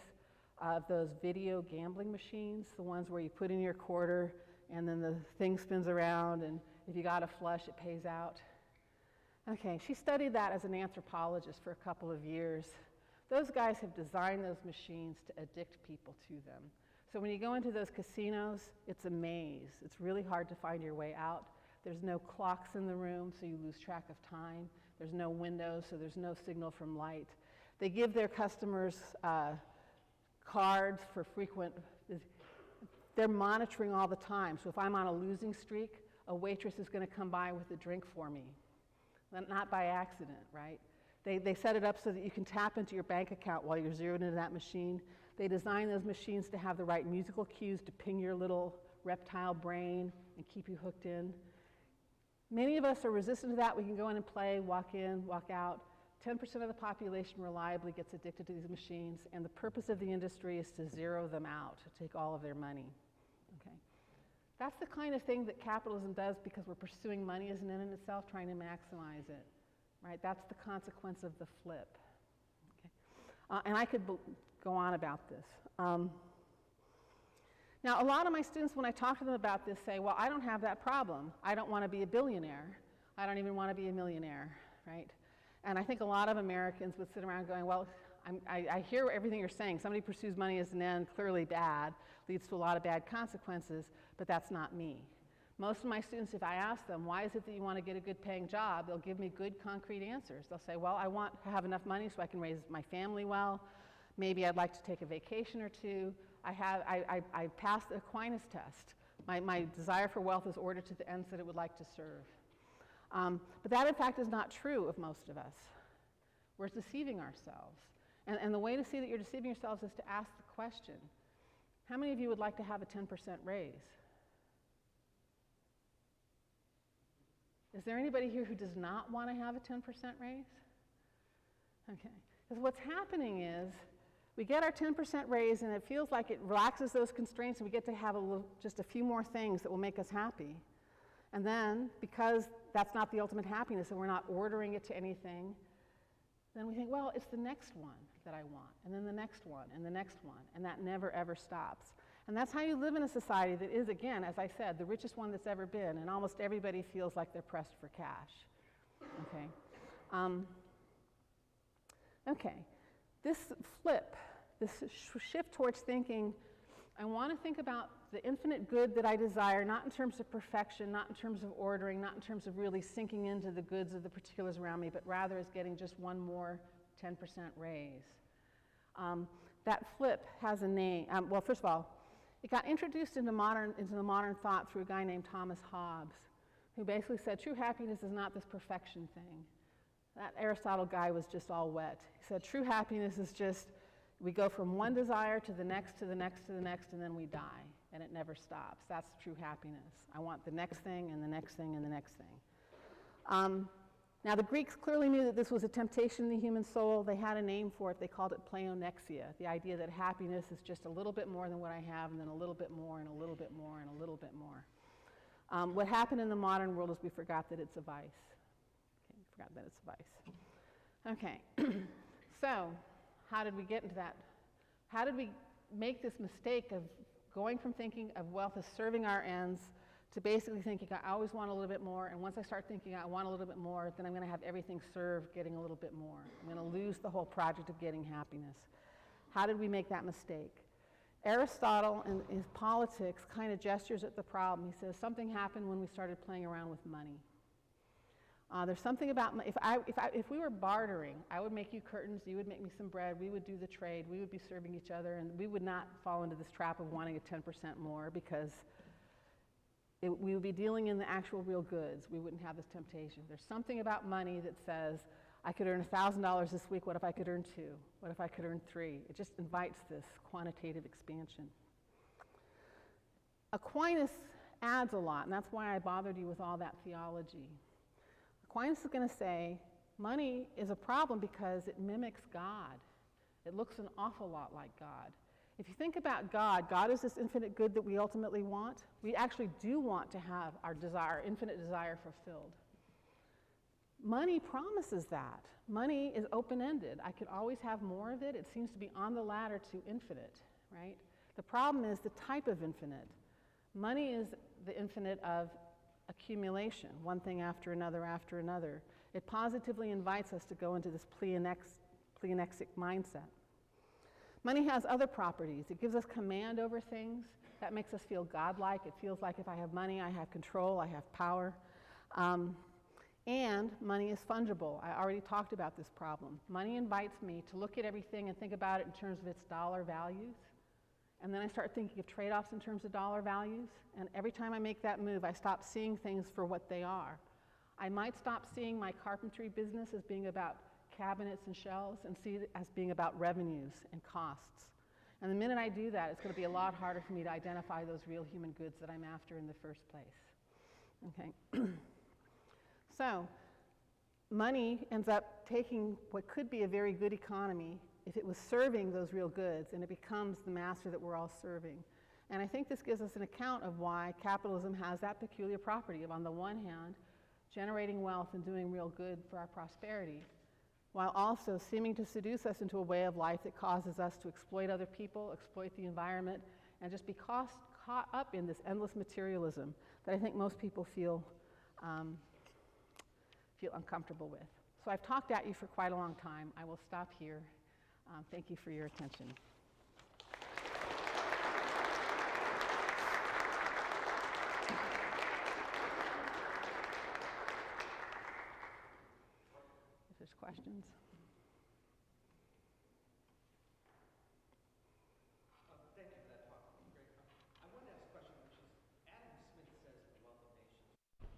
of those video gambling machines, the ones where you put in your quarter and then the thing spins around, and if you got a flush, it pays out. Okay, she studied that as an anthropologist for a couple of years. Those guys have designed those machines to addict people to them. So when you go into those casinos, it's a maze. It's really hard to find your way out. There's no clocks in the room, so you lose track of time. There's no windows, so there's no signal from light. They give their customers cards for frequent, they're monitoring all the time. So if I'm on a losing streak, a waitress is going to come by with a drink for me. Not by accident, right? They set it up so that you can tap into your bank account while you're zeroed into that machine. They design those machines to have the right musical cues to ping your little reptile brain and keep you hooked in. Many of us are resistant to that. We can go in and play, walk in, walk out. 10% of the population reliably gets addicted to these machines, and the purpose of the industry is to zero them out, to take all of their money. Okay? That's the kind of thing that capitalism does because we're pursuing money as an end in itself, trying to maximize it. Right? That's the consequence of the flip. Okay? And I could go on about this. Now, a lot of my students, when I talk to them about this, say, well, I don't have that problem. I don't want to be a billionaire. I don't even want to be a millionaire, right? And I think a lot of Americans would sit around going, well, I hear everything you're saying. Somebody pursues money as an end, clearly bad, leads to a lot of bad consequences, but that's not me. Most of my students, if I ask them, why is it that you want to get a good paying job, they'll give me good, concrete answers. They'll say, well, I want to have enough money so I can raise my family well. Maybe I'd like to take a vacation or two. I passed the Aquinas test. My desire for wealth is ordered to the ends that it would like to serve. But that, in fact, is not true of most of us. We're deceiving ourselves. And the way to see that you're deceiving yourselves is to ask the question, how many of you would like to have a 10% raise? Is there anybody here who does not want to have a 10% raise? Okay. Because what's happening is we get our 10% raise and it feels like it relaxes those constraints and we get to have just a few more things that will make us happy. And then, because that's not the ultimate happiness and we're not ordering it to anything, then we think, well, it's the next one that I want, and then the next one, and the next one, and that never ever stops. And that's how you live in a society that is, again, as I said, the richest one that's ever been, and almost everybody feels like they're pressed for cash. Okay. Okay. This flip, this shift towards thinking, I want to think about the infinite good that I desire, not in terms of perfection, not in terms of ordering, not in terms of really sinking into the goods of the particulars around me, but rather as getting just one more 10% raise. That flip has a name. Well, first of all, it got introduced into the modern thought through a guy named Thomas Hobbes, who basically said true happiness is not this perfection thing. That Aristotle guy was just all wet. He said true happiness is just we go from one desire to the next, to the next, to the next, and then we die, and it never stops. That's true happiness. I want the next thing, and the next thing, and the next thing. Now, the Greeks clearly knew that this was a temptation in the human soul. They had a name for it. They called it pleonexia, the idea that happiness is just a little bit more than what I have, and then a little bit more, and a little bit more, and a little bit more. What happened in the modern world is we forgot that it's a vice. Okay, we forgot that it's a vice. Okay, so how did we get into that? How did we make this mistake of going from thinking of wealth as serving our ends to basically thinking I always want a little bit more, and once I start thinking I want a little bit more, then I'm going to have everything served getting a little bit more. I'm going to lose the whole project of getting happiness. How did we make that mistake? Aristotle in his Politics kind of gestures at the problem. He says something happened when we started playing around with money. There's something about, if we were bartering, I would make you curtains, you would make me some bread, we would do the trade, we would be serving each other, and we would not fall into this trap of wanting a 10% more because we would be dealing in the actual real goods. We wouldn't have this temptation. There's something about money that says, I could earn $1,000 this week, what if I could earn 2? What if I could earn 3? It just invites this quantitative expansion. Aquinas adds a lot, and that's why I bothered you with all that theology. Aquinas is going to say money is a problem because it mimics God. It looks an awful lot like God. If you think about God, God is this infinite good that we ultimately want. We actually do want to have our desire, infinite desire fulfilled. Money promises that. Money is open-ended. I could always have more of it. It seems to be on the ladder to infinite, right? The problem is the type of infinite. Money is the infinite of accumulation, one thing after another after another. It positively invites us to go into this pleonextic mindset. Money has other properties. It gives us command over things. That makes us feel godlike. It feels like if I have money, I have control, I have power. And money is fungible. I already talked about this problem. Money invites me to look at everything and think about it in terms of its dollar values. And then I start thinking of trade-offs in terms of dollar values. And every time I make that move, I stop seeing things for what they are. I might stop seeing my carpentry business as being about cabinets and shelves and see it as being about revenues and costs. And the minute I do that, it's going to be a lot harder for me to identify those real human goods that I'm after in the first place. Okay. So, money ends up taking what could be a very good economy if it was serving those real goods, and it becomes the master that we're all serving. And I think this gives us an account of why capitalism has that peculiar property of, on the one hand, generating wealth and doing real good for our prosperity, while also seeming to seduce us into a way of life that causes us to exploit other people, exploit the environment, and just be caught up in this endless materialism that I think most people feel uncomfortable with. So I've talked at you for quite a long time. I will stop here. Thank you for your attention. If there's questions. Thank you for that talk. Great. I wanted to ask a question, which is, Adam Smith says in The Wealth of Nations,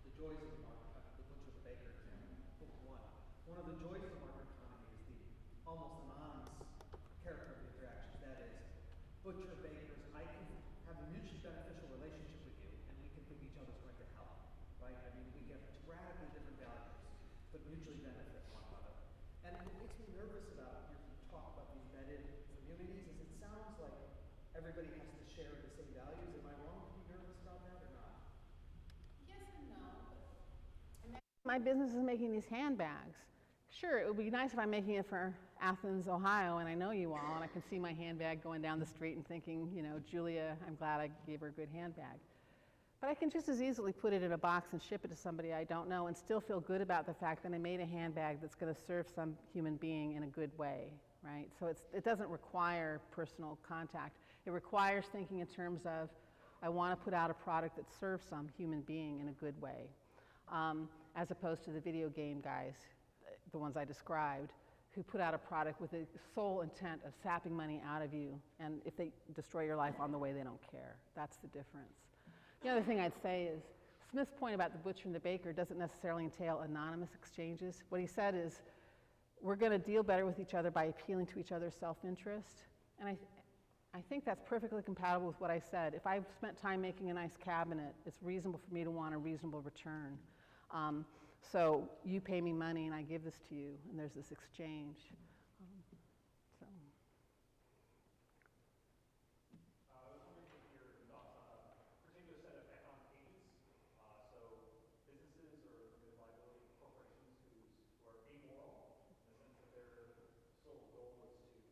the joys of the market, the butcher, the baker example, book one. One of the joys of the market economy is the almost anonymous character of the interactions. That is, butcher, bakers, I can have a mutually beneficial relationship with you, and we can think each other's going to help, right? I mean, we get radically different values, but mutually benefit one another. And what makes me nervous about your talk about these embedded communities is it sounds like everybody has to share the same values. Am I wrong to be nervous about that or not? Yes and no. My business is making these handbags. Sure, it would be nice if I'm making it for Athens, Ohio, and I know you all, and I can see my handbag going down the street and thinking, you know, Julia, I'm glad I gave her a good handbag. But I can just as easily put it in a box and ship it to somebody I don't know and still feel good about the fact that I made a handbag that's going to serve some human being in a good way, right? So it doesn't require personal contact. It requires thinking in terms of, I want to put out a product that serves some human being in a good way, as opposed to the video game guys, the ones I described, who put out a product with the sole intent of sapping money out of you, and if they destroy your life on the way, they don't care. That's the difference. The other thing I'd say is, Smith's point about the butcher and the baker doesn't necessarily entail anonymous exchanges. What he said is, we're going to deal better with each other by appealing to each other's self-interest, and I think that's perfectly compatible with what I said. If I've spent time making a nice cabinet, it's reasonable for me to want a reasonable return. So you pay me money and I give this to you, and there's this exchange. I was wondering if your thoughts on a particular set of economic agents, so businesses or limited liability corporations who are amoral in the sense that their sole goal is to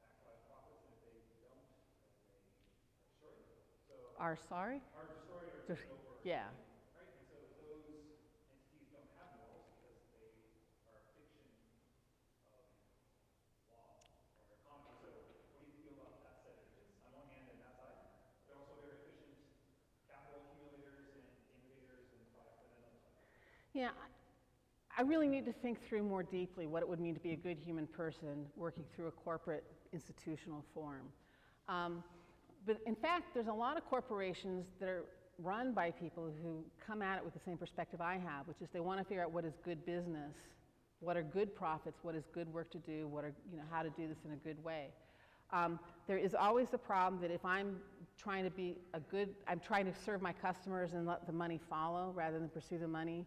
maximize profits, and if they don't, then they destroy them. So Are sorry? are destroyed or Just- taken over. Yeah. Right? And so those entities don't have morals because they are a fiction of law or economy. So what do you feel about that set of agents? On one hand, and that side, they're also very efficient capital accumulators and innovators and products, and then on the other side. Yeah, I really need to think through more deeply what it would mean to be a good human person working through a corporate institutional form. But in fact, there's a lot of corporations that are run by people who come at it with the same perspective I have, which is they want to figure out what is good business, what are good profits, what is good work to do, what are, how to do this in a good way. There is always the problem that if I'm trying to serve my customers and let the money follow rather than pursue the money,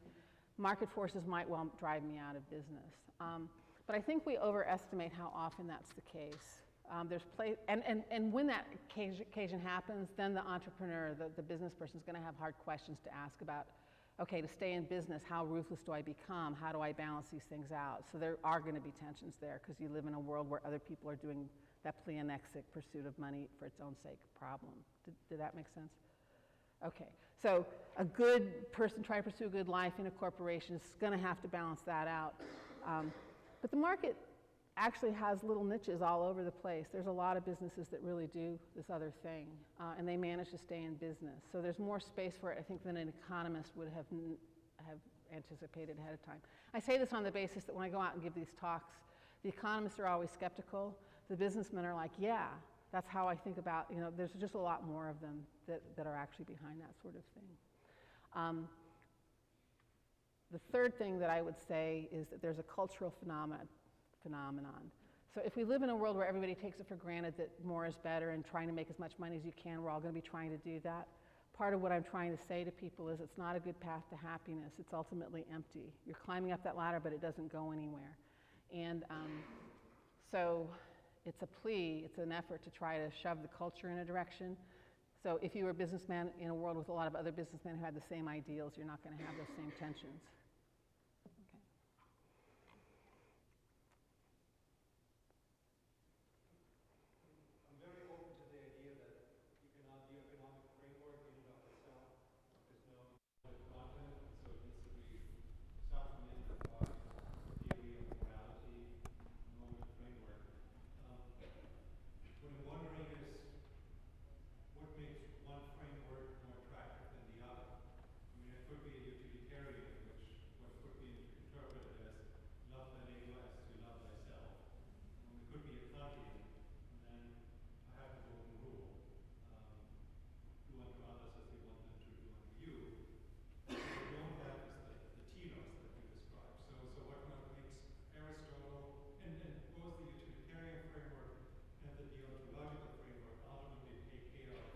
market forces might well drive me out of business. But I think we overestimate how often that's the case. And when that occasion happens, then the entrepreneur, the business person, is going to have hard questions to ask about, okay, to stay in business, how ruthless do I become? How do I balance these things out? So there are going to be tensions there because you live in a world where other people are doing that pleonexic pursuit of money for its own sake problem. Did that make sense? Okay, so a good person trying to pursue a good life in a corporation is going to have to balance that out. But the market actually has little niches all over the place. There's a lot of businesses that really do this other thing, and they manage to stay in business. So there's more space for it, I think, than an economist would have anticipated ahead of time. I say this on the basis that when I go out and give these talks, the economists are always skeptical. The businessmen are like, yeah, that's how I think about, there's just a lot more of them that are actually behind that sort of thing. The third thing that I would say is that there's a cultural phenomenon. So if we live in a world where everybody takes it for granted that more is better and trying to make as much money as you can, we're all going to be trying to do that. Part of what I'm trying to say to people is it's not a good path to happiness. It's ultimately empty. You're climbing up that ladder, but it doesn't go anywhere. And so it's a plea, it's an effort to try to shove the culture in a direction. So if you were a businessman in a world with a lot of other businessmen who had the same ideals, you're not going to have those same tensions. Okay. I'm very open to the idea that the economic framework in and of itself is no content, so it needs to be supplemented by theory of morality, normative framework. What I'm wondering is, what makes one framework more attractive than the other? I mean, it could be a utilitarian, what could be interpreted as love thy neighbor as you love thyself. It could be a Kantian, and then I have the golden rule. Do unto others as you want them to do unto you. What we don't have is the telos that you described. So what makes Aristotle, and both the utilitarian framework and the deontological framework ultimately take care of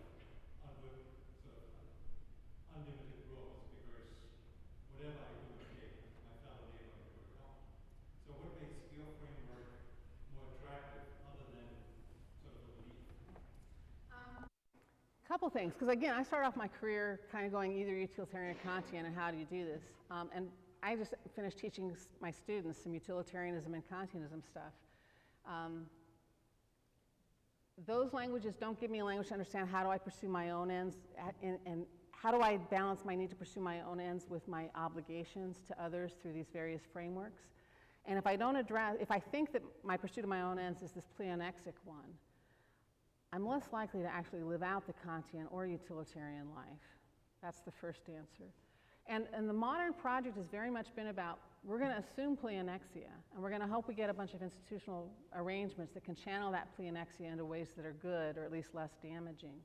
unlimited growth, because whatever I do, I take my fellow neighbor into account. So what makes your framework more attractive other than sort of a belief? Couple things, because again, I started off my career kind of going either utilitarian or Kantian, and how do you do this? And I just finished teaching my students some utilitarianism and Kantianism stuff. Those languages don't give me a language to understand how do I pursue my own ends, and how do I balance my need to pursue my own ends with my obligations to others through these various frameworks. And if I think that my pursuit of my own ends is this pleonexic one, I'm less likely to actually live out the Kantian or utilitarian life. That's the first answer. And the modern project has very much been about, we're going to assume pleonexia, and we're going to hope we get a bunch of institutional arrangements that can channel that pleonexia into ways that are good, or at least less damaging.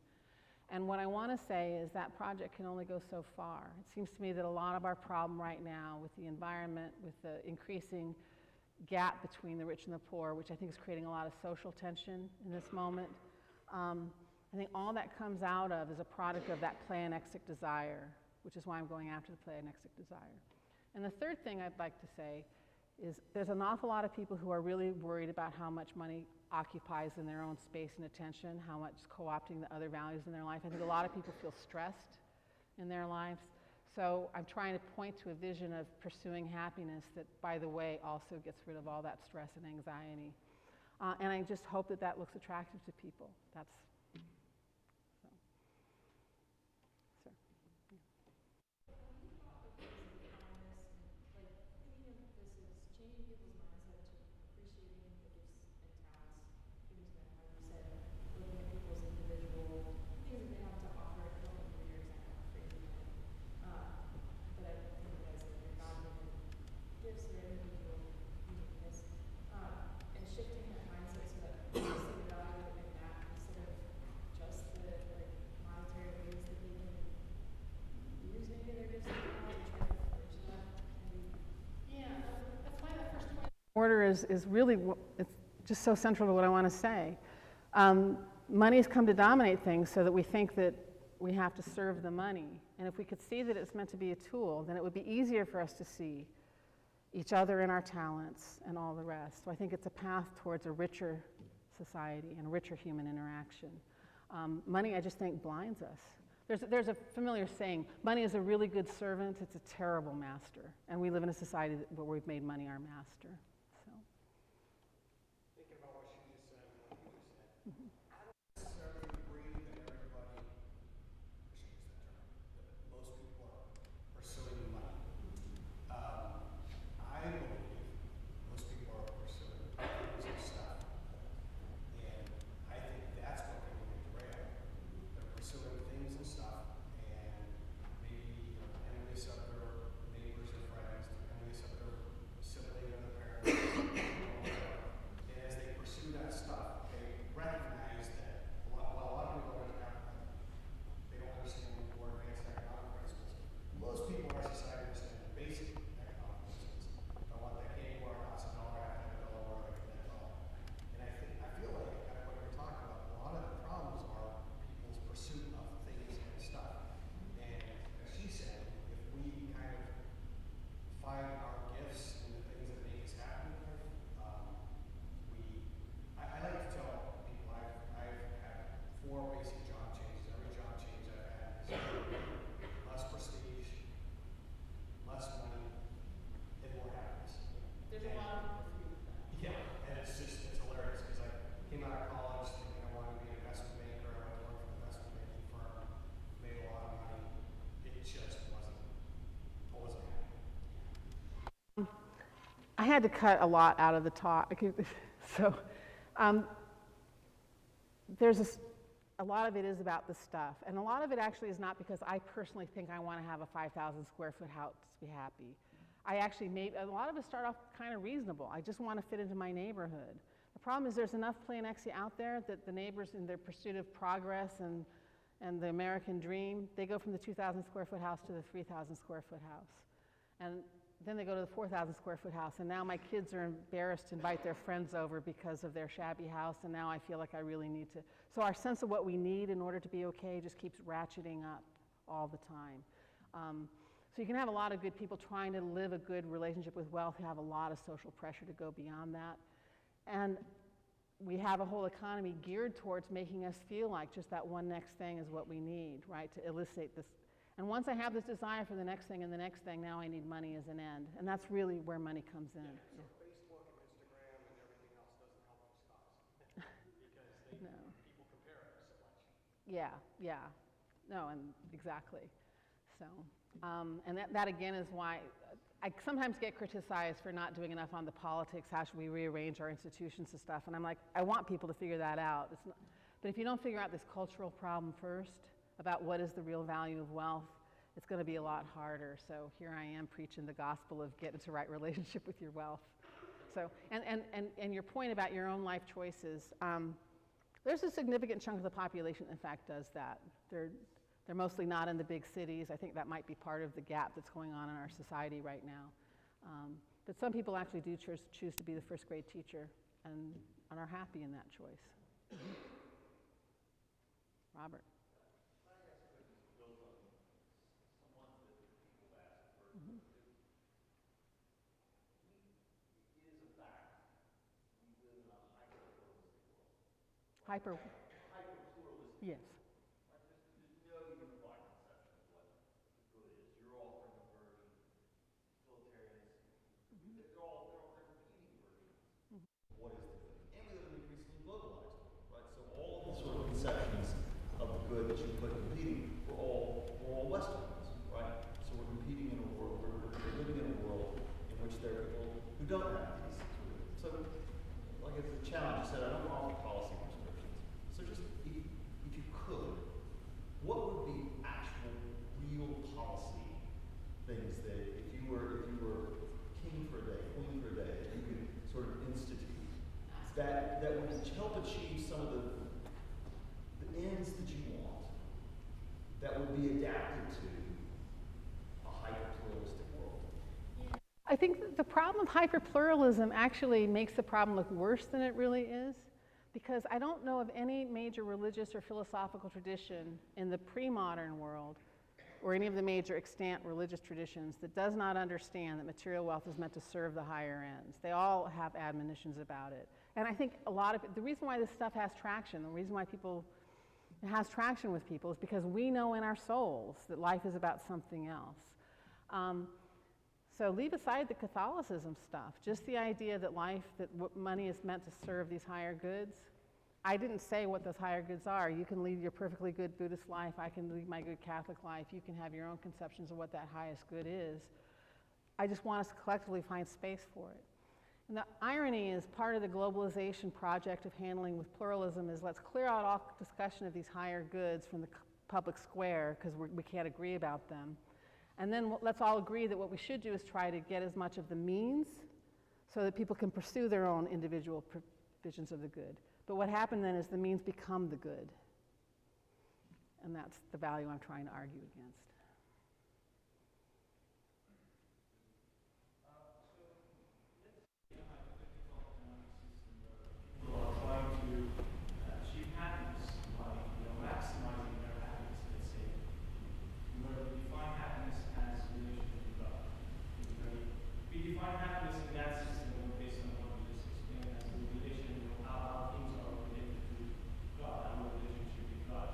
And what I want to say is that project can only go so far. It seems to me that a lot of our problem right now with the environment, with the increasing gap between the rich and the poor, which I think is creating a lot of social tension in this moment, I think all that comes out of is a product of that pleonexic desire, which is why I'm going after the pleonexic desire. And the third thing I'd like to say is there's an awful lot of people who are really worried about how much money occupies in their own space and attention, how much co-opting the other values in their life. I think a lot of people feel stressed in their lives. So I'm trying to point to a vision of pursuing happiness that, by the way, also gets rid of all that stress and anxiety. And I just hope that that looks attractive to people. That's so. Sir. Yeah. Changing people's mindset to appreciating the gifts and talents humans may have, you said, looking at people's individual things that they have to offer. I don't remember your exact phrasing, but I think it was like your God-given gifts order is really, it's just so central to what I want to say. Money has come to dominate things so that we think that we have to serve the money. And if we could see that it's meant to be a tool, then it would be easier for us to see each other and our talents and all the rest. So I think it's a path towards a richer society and a richer human interaction. Money, I just think, blinds us. There's a familiar saying, money is a really good servant, it's a terrible master. And we live in a society where we've made money our master. So. Thinking about what she just said and what you just said, I don't necessarily agree that everybody, I should use that term, that most people are pursuing money. I believe most people are pursuing things and stuff. And I think that's what people get derailed. They're pursuing things and stuff, and maybe envious of their neighbors or friends, envious of their sibling or their parents. And as they pursue that stuff, they recognize that a lot of people don't have, they don't understand more advanced economic principles. Most people in our society understand the basic economic principles. If I want that candy bar, it costs $1, I have to have $1 or I get that $1. And I feel like what you're talking about, a lot of the problems are people's pursuit of things and stuff. And as she said, if we kind of find our gifts in the things that make us happy in life, I like to tell people I've had 4 basic job changes. Every job change I've had is less prestige, less money, and more happiness. There's a lot of people with that. Yeah, and it's hilarious because I came out of college thinking I wanted to be an investment banker. I went to work for an investment banking firm, made a lot of money. It just I wasn't happy. I had to cut a lot out of the talk. So there's a lot of it is about the stuff. And a lot of it actually is not because I personally think I want to have a 5,000 square foot house to be happy. I actually a lot of us start off kind of reasonable. I just want to fit into my neighborhood. The problem is there's enough planexia out there that the neighbors in their pursuit of progress and the American dream, they go from the 2,000 square foot house to the 3,000 square foot house. And then they go to the 4,000 square foot house, and now my kids are embarrassed to invite their friends over because of their shabby house, and now I feel like I really need to. So our sense of what we need in order to be okay just keeps ratcheting up all the time. So you can have a lot of good people trying to live a good relationship with wealth who have a lot of social pressure to go beyond that. And we have a whole economy geared towards making us feel like just that one next thing is what we need, right, to elicit this. And once I have this desire for the next thing and the next thing, now I need money as an end. And that's really where money comes in. So Facebook and Instagram and everything else doesn't help those cause because people compare it so much. Yeah. No, and exactly. So, and that again is why I sometimes get criticized for not doing enough on the politics. How should we rearrange our institutions and stuff? And I'm like, I want people to figure that out. But if you don't figure out this cultural problem first, about what is the real value of wealth, it's going to be a lot harder. So here I am preaching the gospel of get into right relationship with your wealth. So, and your point about your own life choices, there's a significant chunk of the population, in fact, does that. They're mostly not in the big cities. I think that might be part of the gap that's going on in our society right now. But some people actually do choose to be the first grade teacher and are happy in that choice. Robert. Hyper-pluralistic. Yes. There's no unified conception of what good is. You're all from a version, utilitarians. They're competing versions. What is the good? And we live in an increasingly globalized world, right? So all of the sort of conceptions of the good that you put competing, we're all Western ones, right? So we're competing in a world, we're living in a world in which there are people who don't have these. So, like it's a challenge. I said I don't offer policy prescriptions. So just if you could, what would be actual real policy things that if you were king for a day, queen for a day, that you could sort of institute that would help achieve some of the ends that you want, that would be adapted to a hyper-pluralistic world? I think that the problem of hyperpluralism actually makes the problem look worse than it really is, because I don't know of any major religious or philosophical tradition in the pre-modern world, or any of the major extant religious traditions, that does not understand that material wealth is meant to serve the higher ends. They all have admonitions about it. And I think the reason why this stuff has traction, the reason why it has traction with people is because we know in our souls that life is about something else. So leave aside the Catholicism stuff, just the idea that money is meant to serve these higher goods. I didn't say what those higher goods are. You can lead your perfectly good Buddhist life. I can lead my good Catholic life. You can have your own conceptions of what that highest good is. I just want us to collectively find space for it. And the irony is part of the globalization project of handling with pluralism is let's clear out all discussion of these higher goods from the public square because we can't agree about them. And then let's all agree that what we should do is try to get as much of the means so that people can pursue their own individual visions of the good. But what happened then is the means become the good. And that's the value I'm trying to argue against. People are trying to achieve happiness by maximizing their happiness, let's say. Where we define happiness as relationship with God. We define happiness in that system based on what we just explained as the relation, how things are related to God, our relationship with God.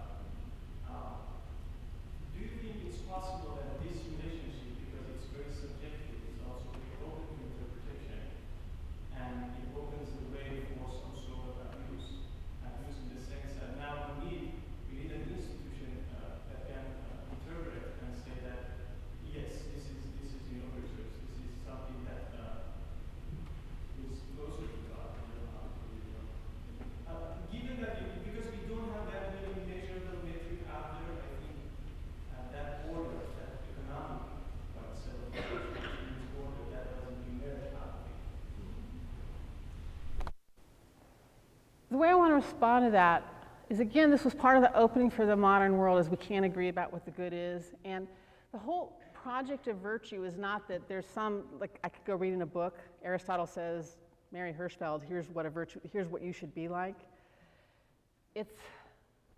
Do you think it's possible that this relationship, because it's very subjective, is also open to interpretation, and it opens the way for some sort of abuse? Abuse in the sense that now we need an institution that can interpret and say that yes, this is virtuous. This is something that is closer to God. Given that, because we don't have that many measurable metric out there, I think that order, that economic order, that doesn't emerge out of it. The way I want to respond to that is, again, this was part of the opening for the modern world, is we can't agree about what the good is. And the whole project of virtue is not that there's some, like I could go read in a book, Aristotle says, Mary Hirschfeld, here's what you should be like. It's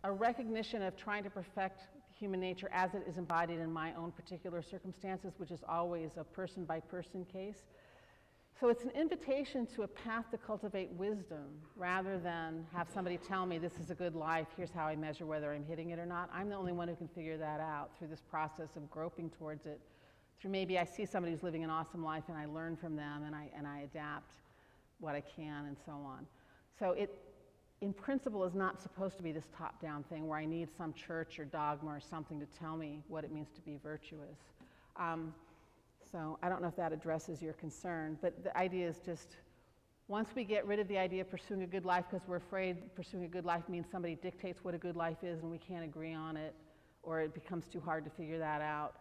a recognition of trying to perfect human nature as it is embodied in my own particular circumstances, which is always a person by person case. So it's an invitation to a path to cultivate wisdom rather than have somebody tell me this is a good life, here's how I measure whether I'm hitting it or not. I'm the only one who can figure that out through this process of groping towards it. Through maybe I see somebody who's living an awesome life and I learn from them and I adapt what I can and so on. So it, in principle, is not supposed to be this top-down thing where I need some church or dogma or something to tell me what it means to be virtuous. So I don't know if that addresses your concern, but the idea is just once we get rid of the idea of pursuing a good life because we're afraid pursuing a good life means somebody dictates what a good life is and we can't agree on it, or it becomes too hard to figure that out,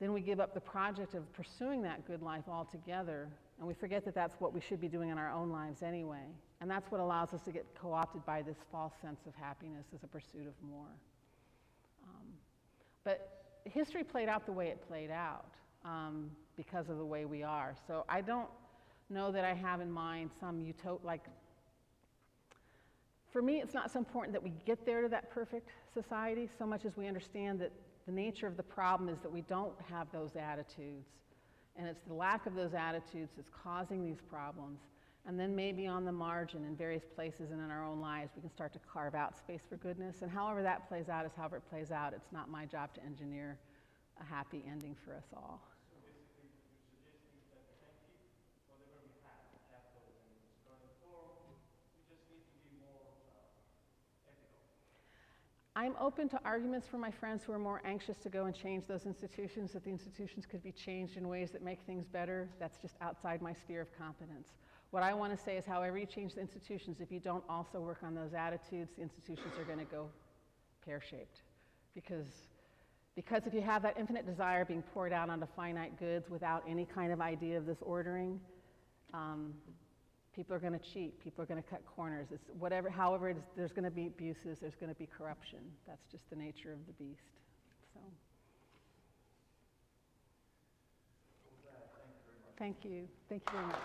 then we give up the project of pursuing that good life altogether, and we forget that that's what we should be doing in our own lives anyway. And that's what allows us to get co-opted by this false sense of happiness as a pursuit of more. But history played out the way it played out. Because of the way we are. So I don't know that I have in mind some for me it's not so important that we get there to that perfect society so much as we understand that the nature of the problem is that we don't have those attitudes. And it's the lack of those attitudes that's causing these problems. And then maybe on the margin in various places and in our own lives we can start to carve out space for goodness. And however that plays out is however it plays out. It's not my job to engineer a happy ending for us all. So basically, you're suggesting that we can keep whatever we have afterwards in its current form. We just need to be more ethical. I'm open to arguments from my friends who are more anxious to go and change those institutions, that the institutions could be changed in ways that make things better. That's just outside my sphere of competence. What I want to say is however you change the institutions, if you don't also work on those attitudes, the institutions are going to go pear-shaped. Because if you have that infinite desire being poured out onto finite goods without any kind of idea of this ordering, people are going to cheat, people are going to cut corners. It's however it is, there's going to be abuses, there's going to be corruption. That's just the nature of the beast. So. With that, thank you very much. Thank you. Thank you very much.